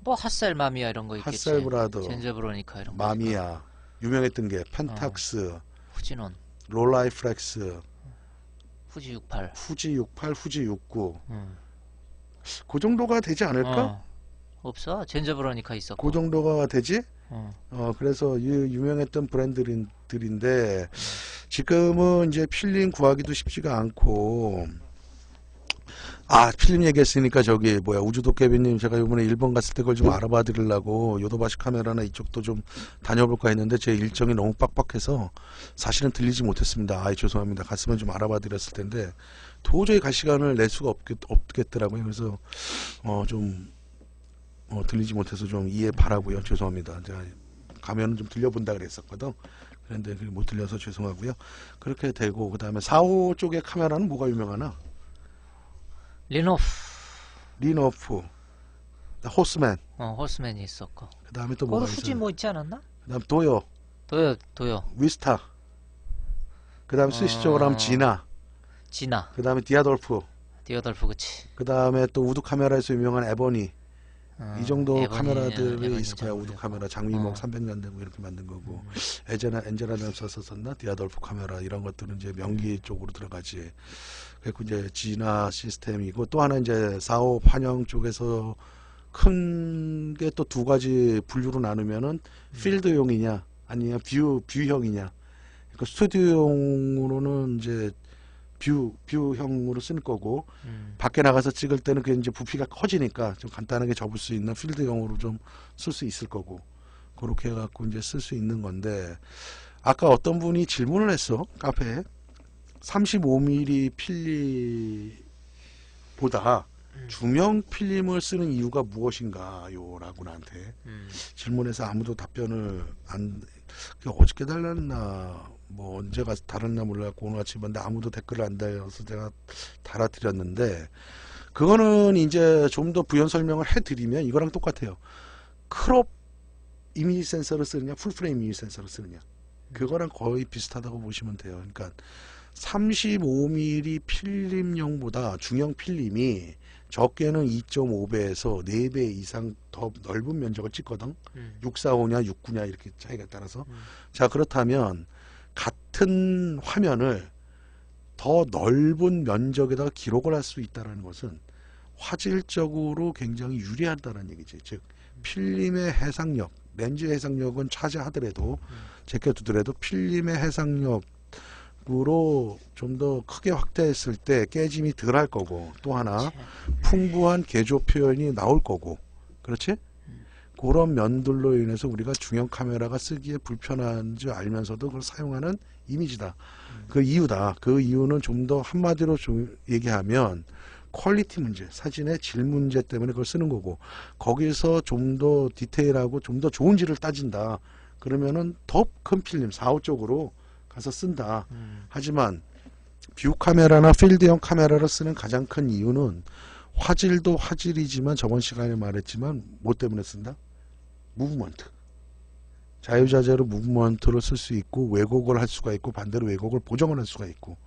뭐 핫셀 마미야 이런 거 있겠지. 핫셀브라더, 젠저브로니카 이런 거. 마미야, 유명했던 게 펜탁스, 후지논, 롤라이프렉스, 후지 68. 후지 68, 후지 69. 그 정도가 되지 않을까? 없어. 젠저브로니카 있었고. 그 정도가 되지? 그래서 유명했던 브랜드들인데 지금은 이제 필름 구하기도 쉽지가 않고. 필름 얘기했으니까 저기 뭐야 우주도깨비님, 제가 이번에 일본 갔을 때 그걸 좀 알아봐 드리려고 요도바시 카메라나 이쪽도 좀 다녀볼까 했는데 제 일정이 너무 빡빡해서 사실은 들리지 못했습니다. 죄송합니다. 갔으면 좀 알아봐 드렸을 텐데 도저히 갈 시간을 낼 수가 없겠더라고요. 그래서 들리지 못해서 좀 이해 바라고요. 죄송합니다. 제가 가면은 좀 들려본다 그랬었거든. 그런데 못 들려서 죄송하고요. 그렇게 되고, 그 다음에 4호 쪽의 카메라는 뭐가 유명하나? 리노프, 호스맨. 호스맨이 있었고. 그 다음에 또 거기 뭐가 후지 있어요? 뭐 있지 않았나? 그 다음 도요, 위스타. 그 다음에 스위스적으로 하면 지나. 그 다음에 디아돌프. 그치. 그 다음에 또 우드 카메라에서 유명한 에버니. 이 정도 에버니, 카메라들이 있을 거야. 장 우드 카메라 장미목 300년대 뭐 이렇게 만든 거고. 엔젤라 램스 썼었나? 디아돌프 카메라 이런 것들은 이제 명기 쪽으로 들어가지. 그리고 이제 지나 시스템이고, 또 하나 이제 4호 판형 쪽에서 큰 게 또 두 가지 분류로 나누면은 필드용이냐 아니면 뷰형이냐. 그러니까 스튜디오용으로는 이제 뷰형으로 쓸 거고, 밖에 나가서 찍을 때는 그게 이제 부피가 커지니까 좀 간단하게 접을 수 있는 필드형으로 좀 쓸 수 있을 거고, 그렇게 해갖고 이제 쓸 수 있는 건데, 아까 어떤 분이 질문을 했어, 카페에. 35mm 필름보다 중형 필름을 쓰는 이유가 무엇인가요? 라고 나한테 질문해서 아무도 답변을 어저께 달랐나 뭐 언제가 달았나 몰라갖고 오늘 아침에 봤는데 아무도 댓글을 안 달아서 제가 달아드렸는데, 그거는 이제 좀 더 부연 설명을 해드리면 이거랑 똑같아요. 크롭 이미지 센서를 쓰느냐 풀프레임 이미지 센서를 쓰느냐, 그거랑 거의 비슷하다고 보시면 돼요. 그러니까 35mm 필름용보다 중형 필름이 적게는 2.5배에서 4배 이상 더 넓은 면적을 찍거든. 645냐 69냐 이렇게 차이가 따라서. 자, 그렇다면 같은 화면을 더 넓은 면적에다가 기록을 할 수 있다는 것은 화질적으로 굉장히 유리하다는 얘기지. 즉 필름의 해상력, 렌즈의 해상력은 차지하더라도 제껴두더라도 필름의 해상력 으로 좀 더 크게 확대했을 때 깨짐이 덜 할 거고, 또 하나 풍부한 개조 표현이 나올 거고, 그렇지? 그런 면들로 인해서 우리가 중형 카메라가 쓰기에 불편한 줄 알면서도 그걸 사용하는 이미지다. 그 이유다. 그 이유는 좀 더 한마디로 좀 얘기하면 퀄리티 문제, 사진의 질 문제 때문에 그걸 쓰는 거고, 거기서 좀 더 디테일하고 좀 더 좋은 질을 따진다. 그러면은 더 큰 필름 4호 쪽으로 가서 쓴다. 하지만 뷰 카메라나 필드형 카메라를 쓰는 가장 큰 이유는 화질도 화질이지만 저번 시간에 말했지만 뭐 때문에 쓴다? 무브먼트. 자유자재로 무브먼트를 쓸 수 있고, 왜곡을 할 수가 있고, 반대로 왜곡을 보정을 할 수가 있고,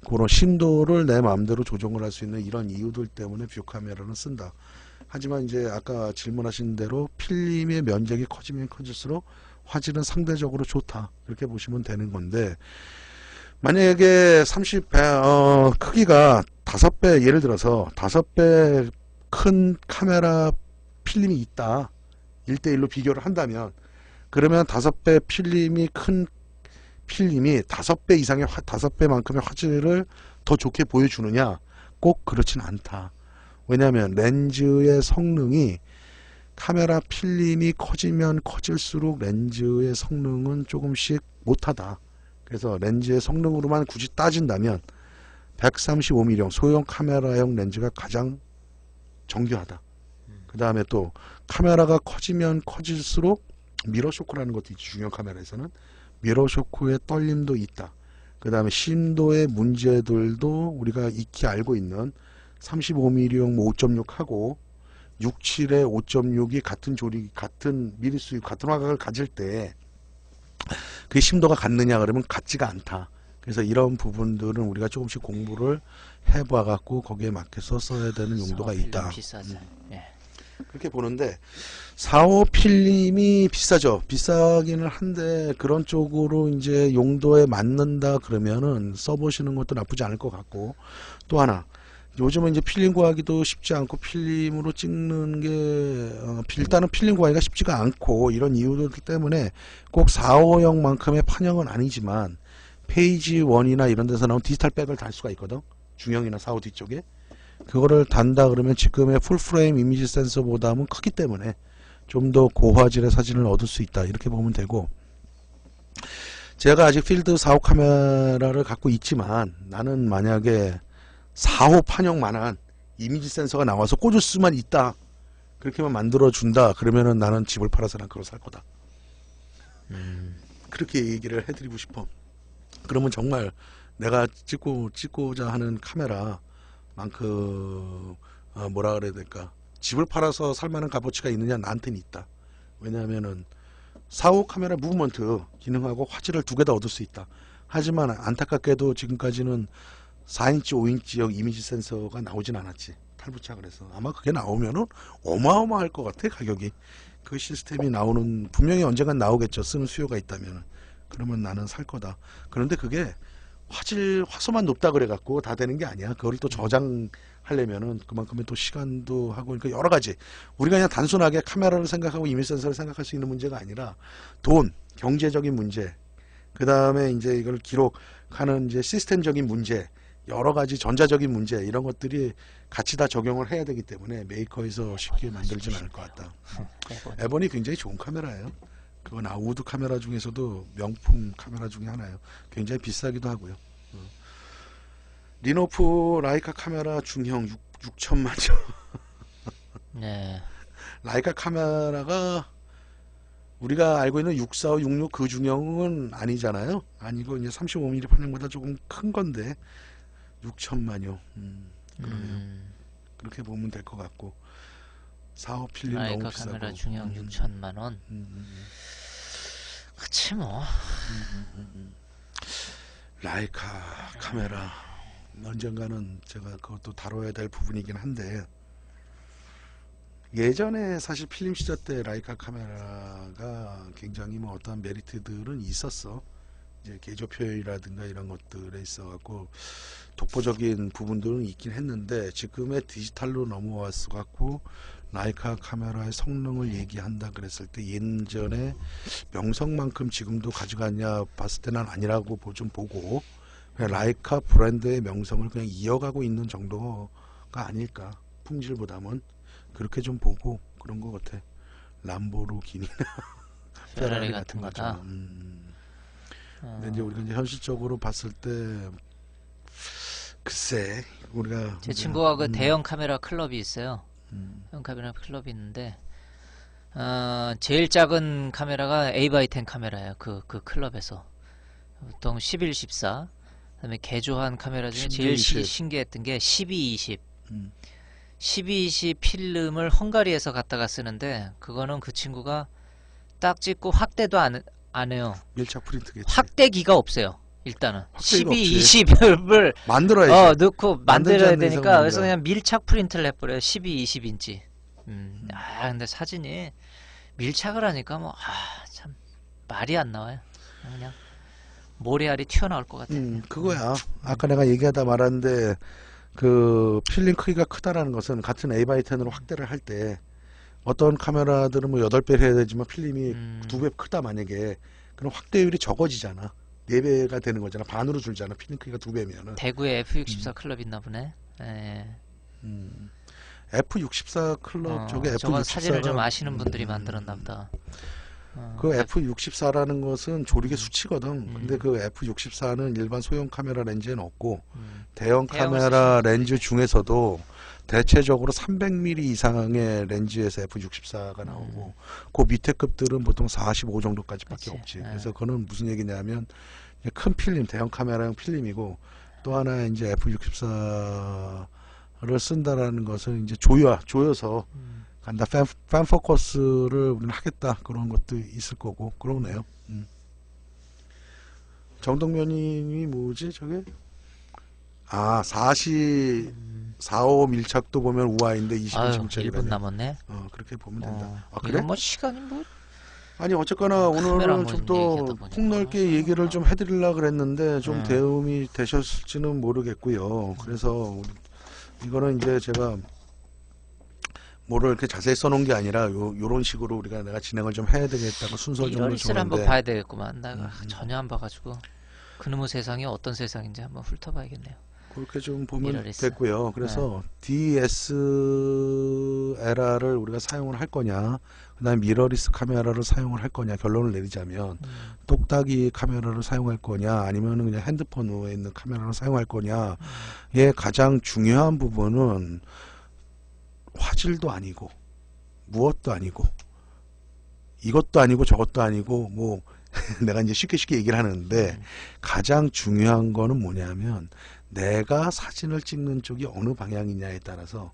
그런 심도를 내 마음대로 조정을 할 수 있는 이런 이유들 때문에 뷰 카메라는 쓴다. 하지만 이제 아까 질문하신 대로 필름의 면적이 커지면 커질수록 화질은 상대적으로 좋다, 이렇게 보시면 되는 건데, 만약에 30배 크기가 5배, 예를 들어서 5배 큰 카메라 필름이 있다, 1대1로 비교를 한다면, 그러면 5배 필름이 큰 필름이 5배 이상의 5배만큼의 화질을 더 좋게 보여주느냐? 꼭 그렇진 않다. 왜냐하면 렌즈의 성능이, 카메라 필름이 커지면 커질수록 렌즈의 성능은 조금씩 못하다. 그래서 렌즈의 성능으로만 굳이 따진다면 135mm형 소형 카메라형 렌즈가 가장 정교하다. 그 다음에 또 카메라가 커지면 커질수록 미러 쇼크라는 것도 있지. 중형 카메라에서는 미러 쇼크의 떨림도 있다. 그 다음에 심도의 문제들도 우리가 익히 알고 있는 35mm형 5.6하고 67에 5.6이 같은 미리수, 같은 화각을 가질 때 그 심도가 같느냐 그러면 같지가 않다. 그래서 이런 부분들은 우리가 조금씩 공부를 해봐 갖고 거기에 맞게서 써야 되는 용도가 있다. 비싸죠. 예. 그렇게 보는데 4호 필름이 비싸죠. 비싸기는 한데 그런 쪽으로 이제 용도에 맞는다 그러면은 써보시는 것도 나쁘지 않을 것 같고, 또 하나 요즘은 이제 필름 구하기도 쉽지 않고 필름으로 찍는 게 일단은 필름 구하기가 쉽지가 않고 이런 이유들 때문에 꼭 4호형만큼의 판형은 아니지만 페이지 1이나 이런 데서 나온 디지털 백을 달 수가 있거든. 중형이나 4호 뒤쪽에. 그거를 단다 그러면 지금의 풀프레임 이미지 센서보다는 크기 때문에 좀 더 고화질의 사진을 얻을 수 있다. 이렇게 보면 되고, 제가 아직 필드 4호 카메라를 갖고 있지만 나는 만약에 4호 판형만한 이미지 센서가 나와서 꽂을 수만 있다, 그렇게만 만들어준다 그러면은 나는 집을 팔아서 난 그걸 살 거다. 그렇게 얘기를 해드리고 싶어. 그러면 정말 내가 찍고자 하는 카메라만큼 뭐라 그래야 될까, 집을 팔아서 살만한 값어치가 있느냐, 나한테는 있다. 왜냐하면은 4호 카메라 무브먼트 기능하고 화질을 두 개 다 얻을 수 있다. 하지만 안타깝게도 지금까지는 4인치 5인치형 이미지 센서가 나오진 않았지, 탈부착을 해서. 아마 그게 나오면은 어마어마할 것 같아, 가격이. 그 시스템이 나오는, 분명히 언젠간 나오겠죠, 쓰는 수요가 있다면. 그러면 나는 살 거다. 그런데 그게 화소만 높다 그래 갖고 다 되는 게 아니야. 그걸 또 저장하려면은 그만큼의 또 시간도 하고, 그러니까 여러 가지, 우리가 그냥 단순하게 카메라를 생각하고 이미지 센서를 생각할 수 있는 문제가 아니라 돈, 경제적인 문제, 그 다음에 이제 이걸 기록하는 이제 시스템적인 문제, 여러 가지 전자적인 문제, 이런 것들이 같이 다 적용을 해야 되기 때문에 메이커에서 쉽게 만들지는 않을 것 같다. 에본이 굉장히 좋은 카메라예요. 그건 우드 카메라 중에서도 명품 카메라 중에 하나예요. 굉장히 비싸기도 하고요. 리노프 라이카 카메라 중형 6천만원. 네. 라이카 카메라가 우리가 알고 있는 645, 66 그 중형은 아니잖아요. 아니고 이제 35mm 판형보다 조금 큰 건데 6천만요. 그러네요. 그렇게 보면 될 것 같고, 4호 필름 너무 라이카 비싸고. 카메라 중형 6천만 원. 그치 뭐. 라이카 카메라 언젠가는 제가 그것도 다뤄야 될 부분이긴 한데, 예전에 사실 필름 시절 때 라이카 카메라가 굉장히 뭐 어떠한 메리트들은 있었어. 이제 개조 표현이라든가 이런 것들에 있어 갖고 독보적인 부분들은 있긴 했는데, 지금의 디지털로 넘어왔어 갖고 라이카 카메라의 성능을 얘기한다 그랬을 때 예전에 명성만큼 지금도 가져가냐 봤을 때는 아니라고 좀 보고, 그냥 라이카 브랜드의 명성을 그냥 이어가고 있는 정도가 아닐까, 품질보다는. 그렇게 좀 보고 그런 것 같아. 람보르기니나 페라리 같은 거죠. 거다. 근데 이제 우리가 이제 현실적으로 봤을 때 글쎄, 우리가 제 친구가 그 대형 카메라 클럽이 있어요. 대형 카메라 클럽이 있는데 제일 작은 카메라가 A/10 카메라예요. 그 클럽에서 보통 11, 14. 그다음에 개조한 카메라 중에 제일 16, 20. 신기했던 게 12, 20. 12, 20 필름을 헝가리에서 갖다가 쓰는데, 그거는 그 친구가 딱 찍고 확대도 안 해요. 밀착 프린트겠지. 확대기가 없어요. 일단은 확대기가 12, 없지. 20을 만들어야지. 넣고 만들지 만들어야 않는 되니까, 이상은 그래서 몰라. 그냥 밀착 프린트를 해버려요. 12, 20인치. 근데 사진이 밀착을 하니까 뭐 참 말이 안 나와요. 그냥 모래알이 튀어나올 것 같아. 그거야. 아까 내가 얘기하다 말았는데, 그 필름 크기가 크다라는 것은 같은 A/10으로 확대를 할 때 어떤 카메라들은 뭐 8배 해야 되지만 필름이 2배 크다 만약에, 그럼 확대율이 적어지잖아. 4배가 되는 거잖아. 반으로 줄잖아. 필름 크기가 2배면은. 대구에 F64 클럽 있나 보네. 예. F64 클럽 쪽에 저건 사진을 좀 F64가 아시는 분들이 만들었나 보다. 그 F64라는 것은 조리개 수치거든. 근데 그 F64는 일반 소형 카메라 렌즈에는 없고, 대형 카메라 렌즈 중에서도 대체적으로 300mm 이상의 렌즈에서 F64가 나오고, 그 밑에 급들은 보통 45 정도까지밖에 그치. 없지. 그래서 그거는 무슨 얘기냐면 큰 필름, 대형 카메라용 필름이고, 또 하나 이제 F64를 쓴다라는 것은 이제 조여서 간다. 팬 포커스를 우리는 하겠다. 그런 것도 있을 거고, 그러네요. 정동면이 뭐지 저게? 아 4호 밀착도 보면 우아인데 20인 아유, 침체를 1분 남았네. 그렇게 보면 된다. 아 이건 그래? 뭐 시간이 뭐 아니 어쨌거나 카메라 오늘은 뭐 좀 더 얘기하다 보니까. 폭넓게 얘기를 좀 해드리려고 그랬는데 좀 음. 도움이 되셨을지는 모르겠고요. 그래서 이거는 이제 제가 뭐를 이렇게 자세히 써놓은 게 아니라 요런 식으로 내가 진행을 좀 해야 되겠다고 순서를 좀 미러리스를 한번 주는데 봐야 되겠구만. 내가 전혀 안 봐가지고 그놈의 세상이 어떤 세상인지 한번 훑어봐야겠네요. 그렇게 좀 보면 미러리스. 됐고요. 그래서 DSLR을 우리가 사용을 할 거냐, 그다음에 미러리스 카메라를 사용을 할 거냐 결론을 내리자면 똑딱이 카메라를 사용할 거냐, 아니면 그냥 핸드폰 후에 있는 카메라를 사용할 거냐의 가장 중요한 부분은 화질도 아니고 무엇도 아니고 이것도 아니고 저것도 아니고 뭐 내가 이제 쉽게 얘기를 하는데 가장 중요한 거는 뭐냐면 내가 사진을 찍는 쪽이 어느 방향이냐에 따라서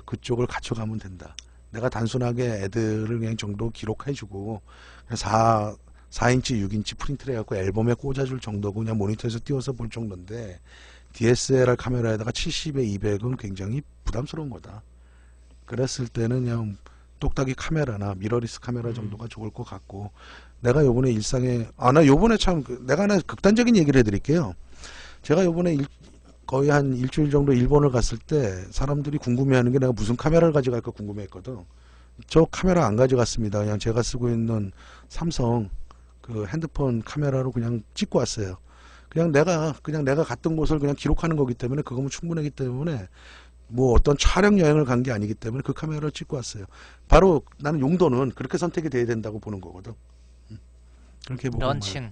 그쪽을 갖춰가면 된다. 내가 단순하게 애들을 그냥 정도 기록해주고 4인치 6인치 프린트를 해갖고 앨범에 꽂아줄 정도고 그냥 모니터에서 띄워서 볼 정도인데 DSLR 카메라에다가 70에 200은 굉장히 부담스러운 거다. 그랬을 때는 그냥 똑딱이 카메라나 미러리스 카메라 정도가 좋을 것 같고, 내가 요번에 일상에 나 요번에 참 내가 하나 극단적인 얘기를 해드릴게요. 제가 요번에 거의 한 일주일 정도 일본을 갔을 때 사람들이 궁금해하는 게 내가 무슨 카메라를 가져갈까 궁금해했거든. 저 카메라 안 가져갔습니다. 그냥 제가 쓰고 있는 삼성 그 핸드폰 카메라로 그냥 찍고 왔어요. 그냥 내가 갔던 곳을 그냥 기록하는 거기 때문에 그거면 충분하기 때문에 뭐 어떤 촬영 여행을 간 게 아니기 때문에 그 카메라를 찍고 왔어요. 바로 나는 용도는 그렇게 선택이 돼야 된다고 보는 거거든. 그렇게 보고 런칭,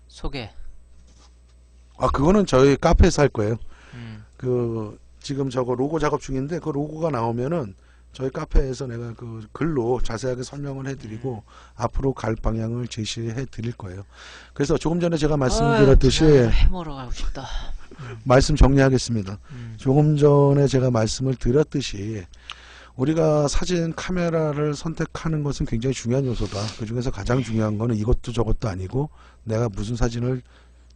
소개. 그거는 저희 카페에서 할 거예요. 음. 지금 저거 로고 작업 중인데 그 로고가 나오면은 저희 카페에서 내가 그 글로 자세하게 설명을 해드리고 앞으로 갈 방향을 제시해 드릴 거예요. 그래서 조금 전에 제가 말씀드렸듯이 해먹으러 가고 싶다. 말씀 정리하겠습니다. 조금 전에 제가 말씀을 드렸듯이 우리가 사진 카메라를 선택하는 것은 굉장히 중요한 요소다. 그 중에서 가장 중요한 거는 이것도 저것도 아니고 내가 무슨 사진을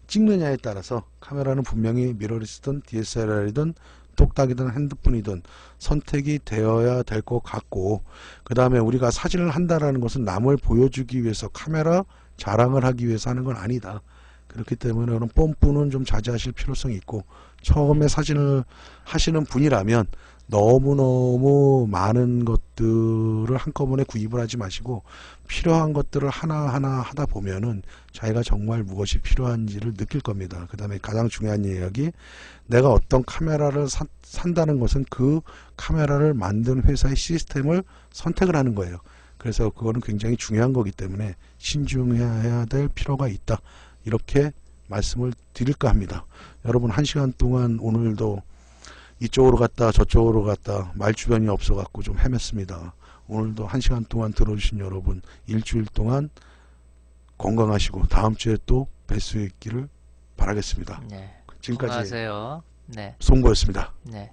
찍느냐에 따라서 카메라는 분명히 미러리스든 DSLR이든 똑딱이든 핸드폰이든 선택이 되어야 될 것 같고, 그 다음에 우리가 사진을 한다라는 것은 남을 보여주기 위해서 카메라 자랑을 하기 위해서 하는 건 아니다. 그렇기 때문에 그런 뽐뿌는 좀 자제하실 필요성이 있고, 처음에 사진을 하시는 분이라면 너무너무 많은 것들을 한꺼번에 구입을 하지 마시고 필요한 것들을 하나하나 하다 보면은 자기가 정말 무엇이 필요한지를 느낄 겁니다. 그 다음에 가장 중요한 이야기, 내가 어떤 카메라를 산다는 것은 그 카메라를 만든 회사의 시스템을 선택을 하는 거예요. 그래서 그거는 굉장히 중요한 거기 때문에 신중해야 될 필요가 있다. 이렇게 말씀을 드릴까 합니다. 여러분 1시간 동안 오늘도 이쪽으로 갔다 저쪽으로 갔다 말주변이 없어갖고 좀 헤맸습니다. 오늘도 1시간 동안 들어주신 여러분 일주일 동안 건강하시고 다음 주에 또 뵐 수 있기를 바라겠습니다. 네. 지금까지 건강하세요. 네. 송보였습니다. 네.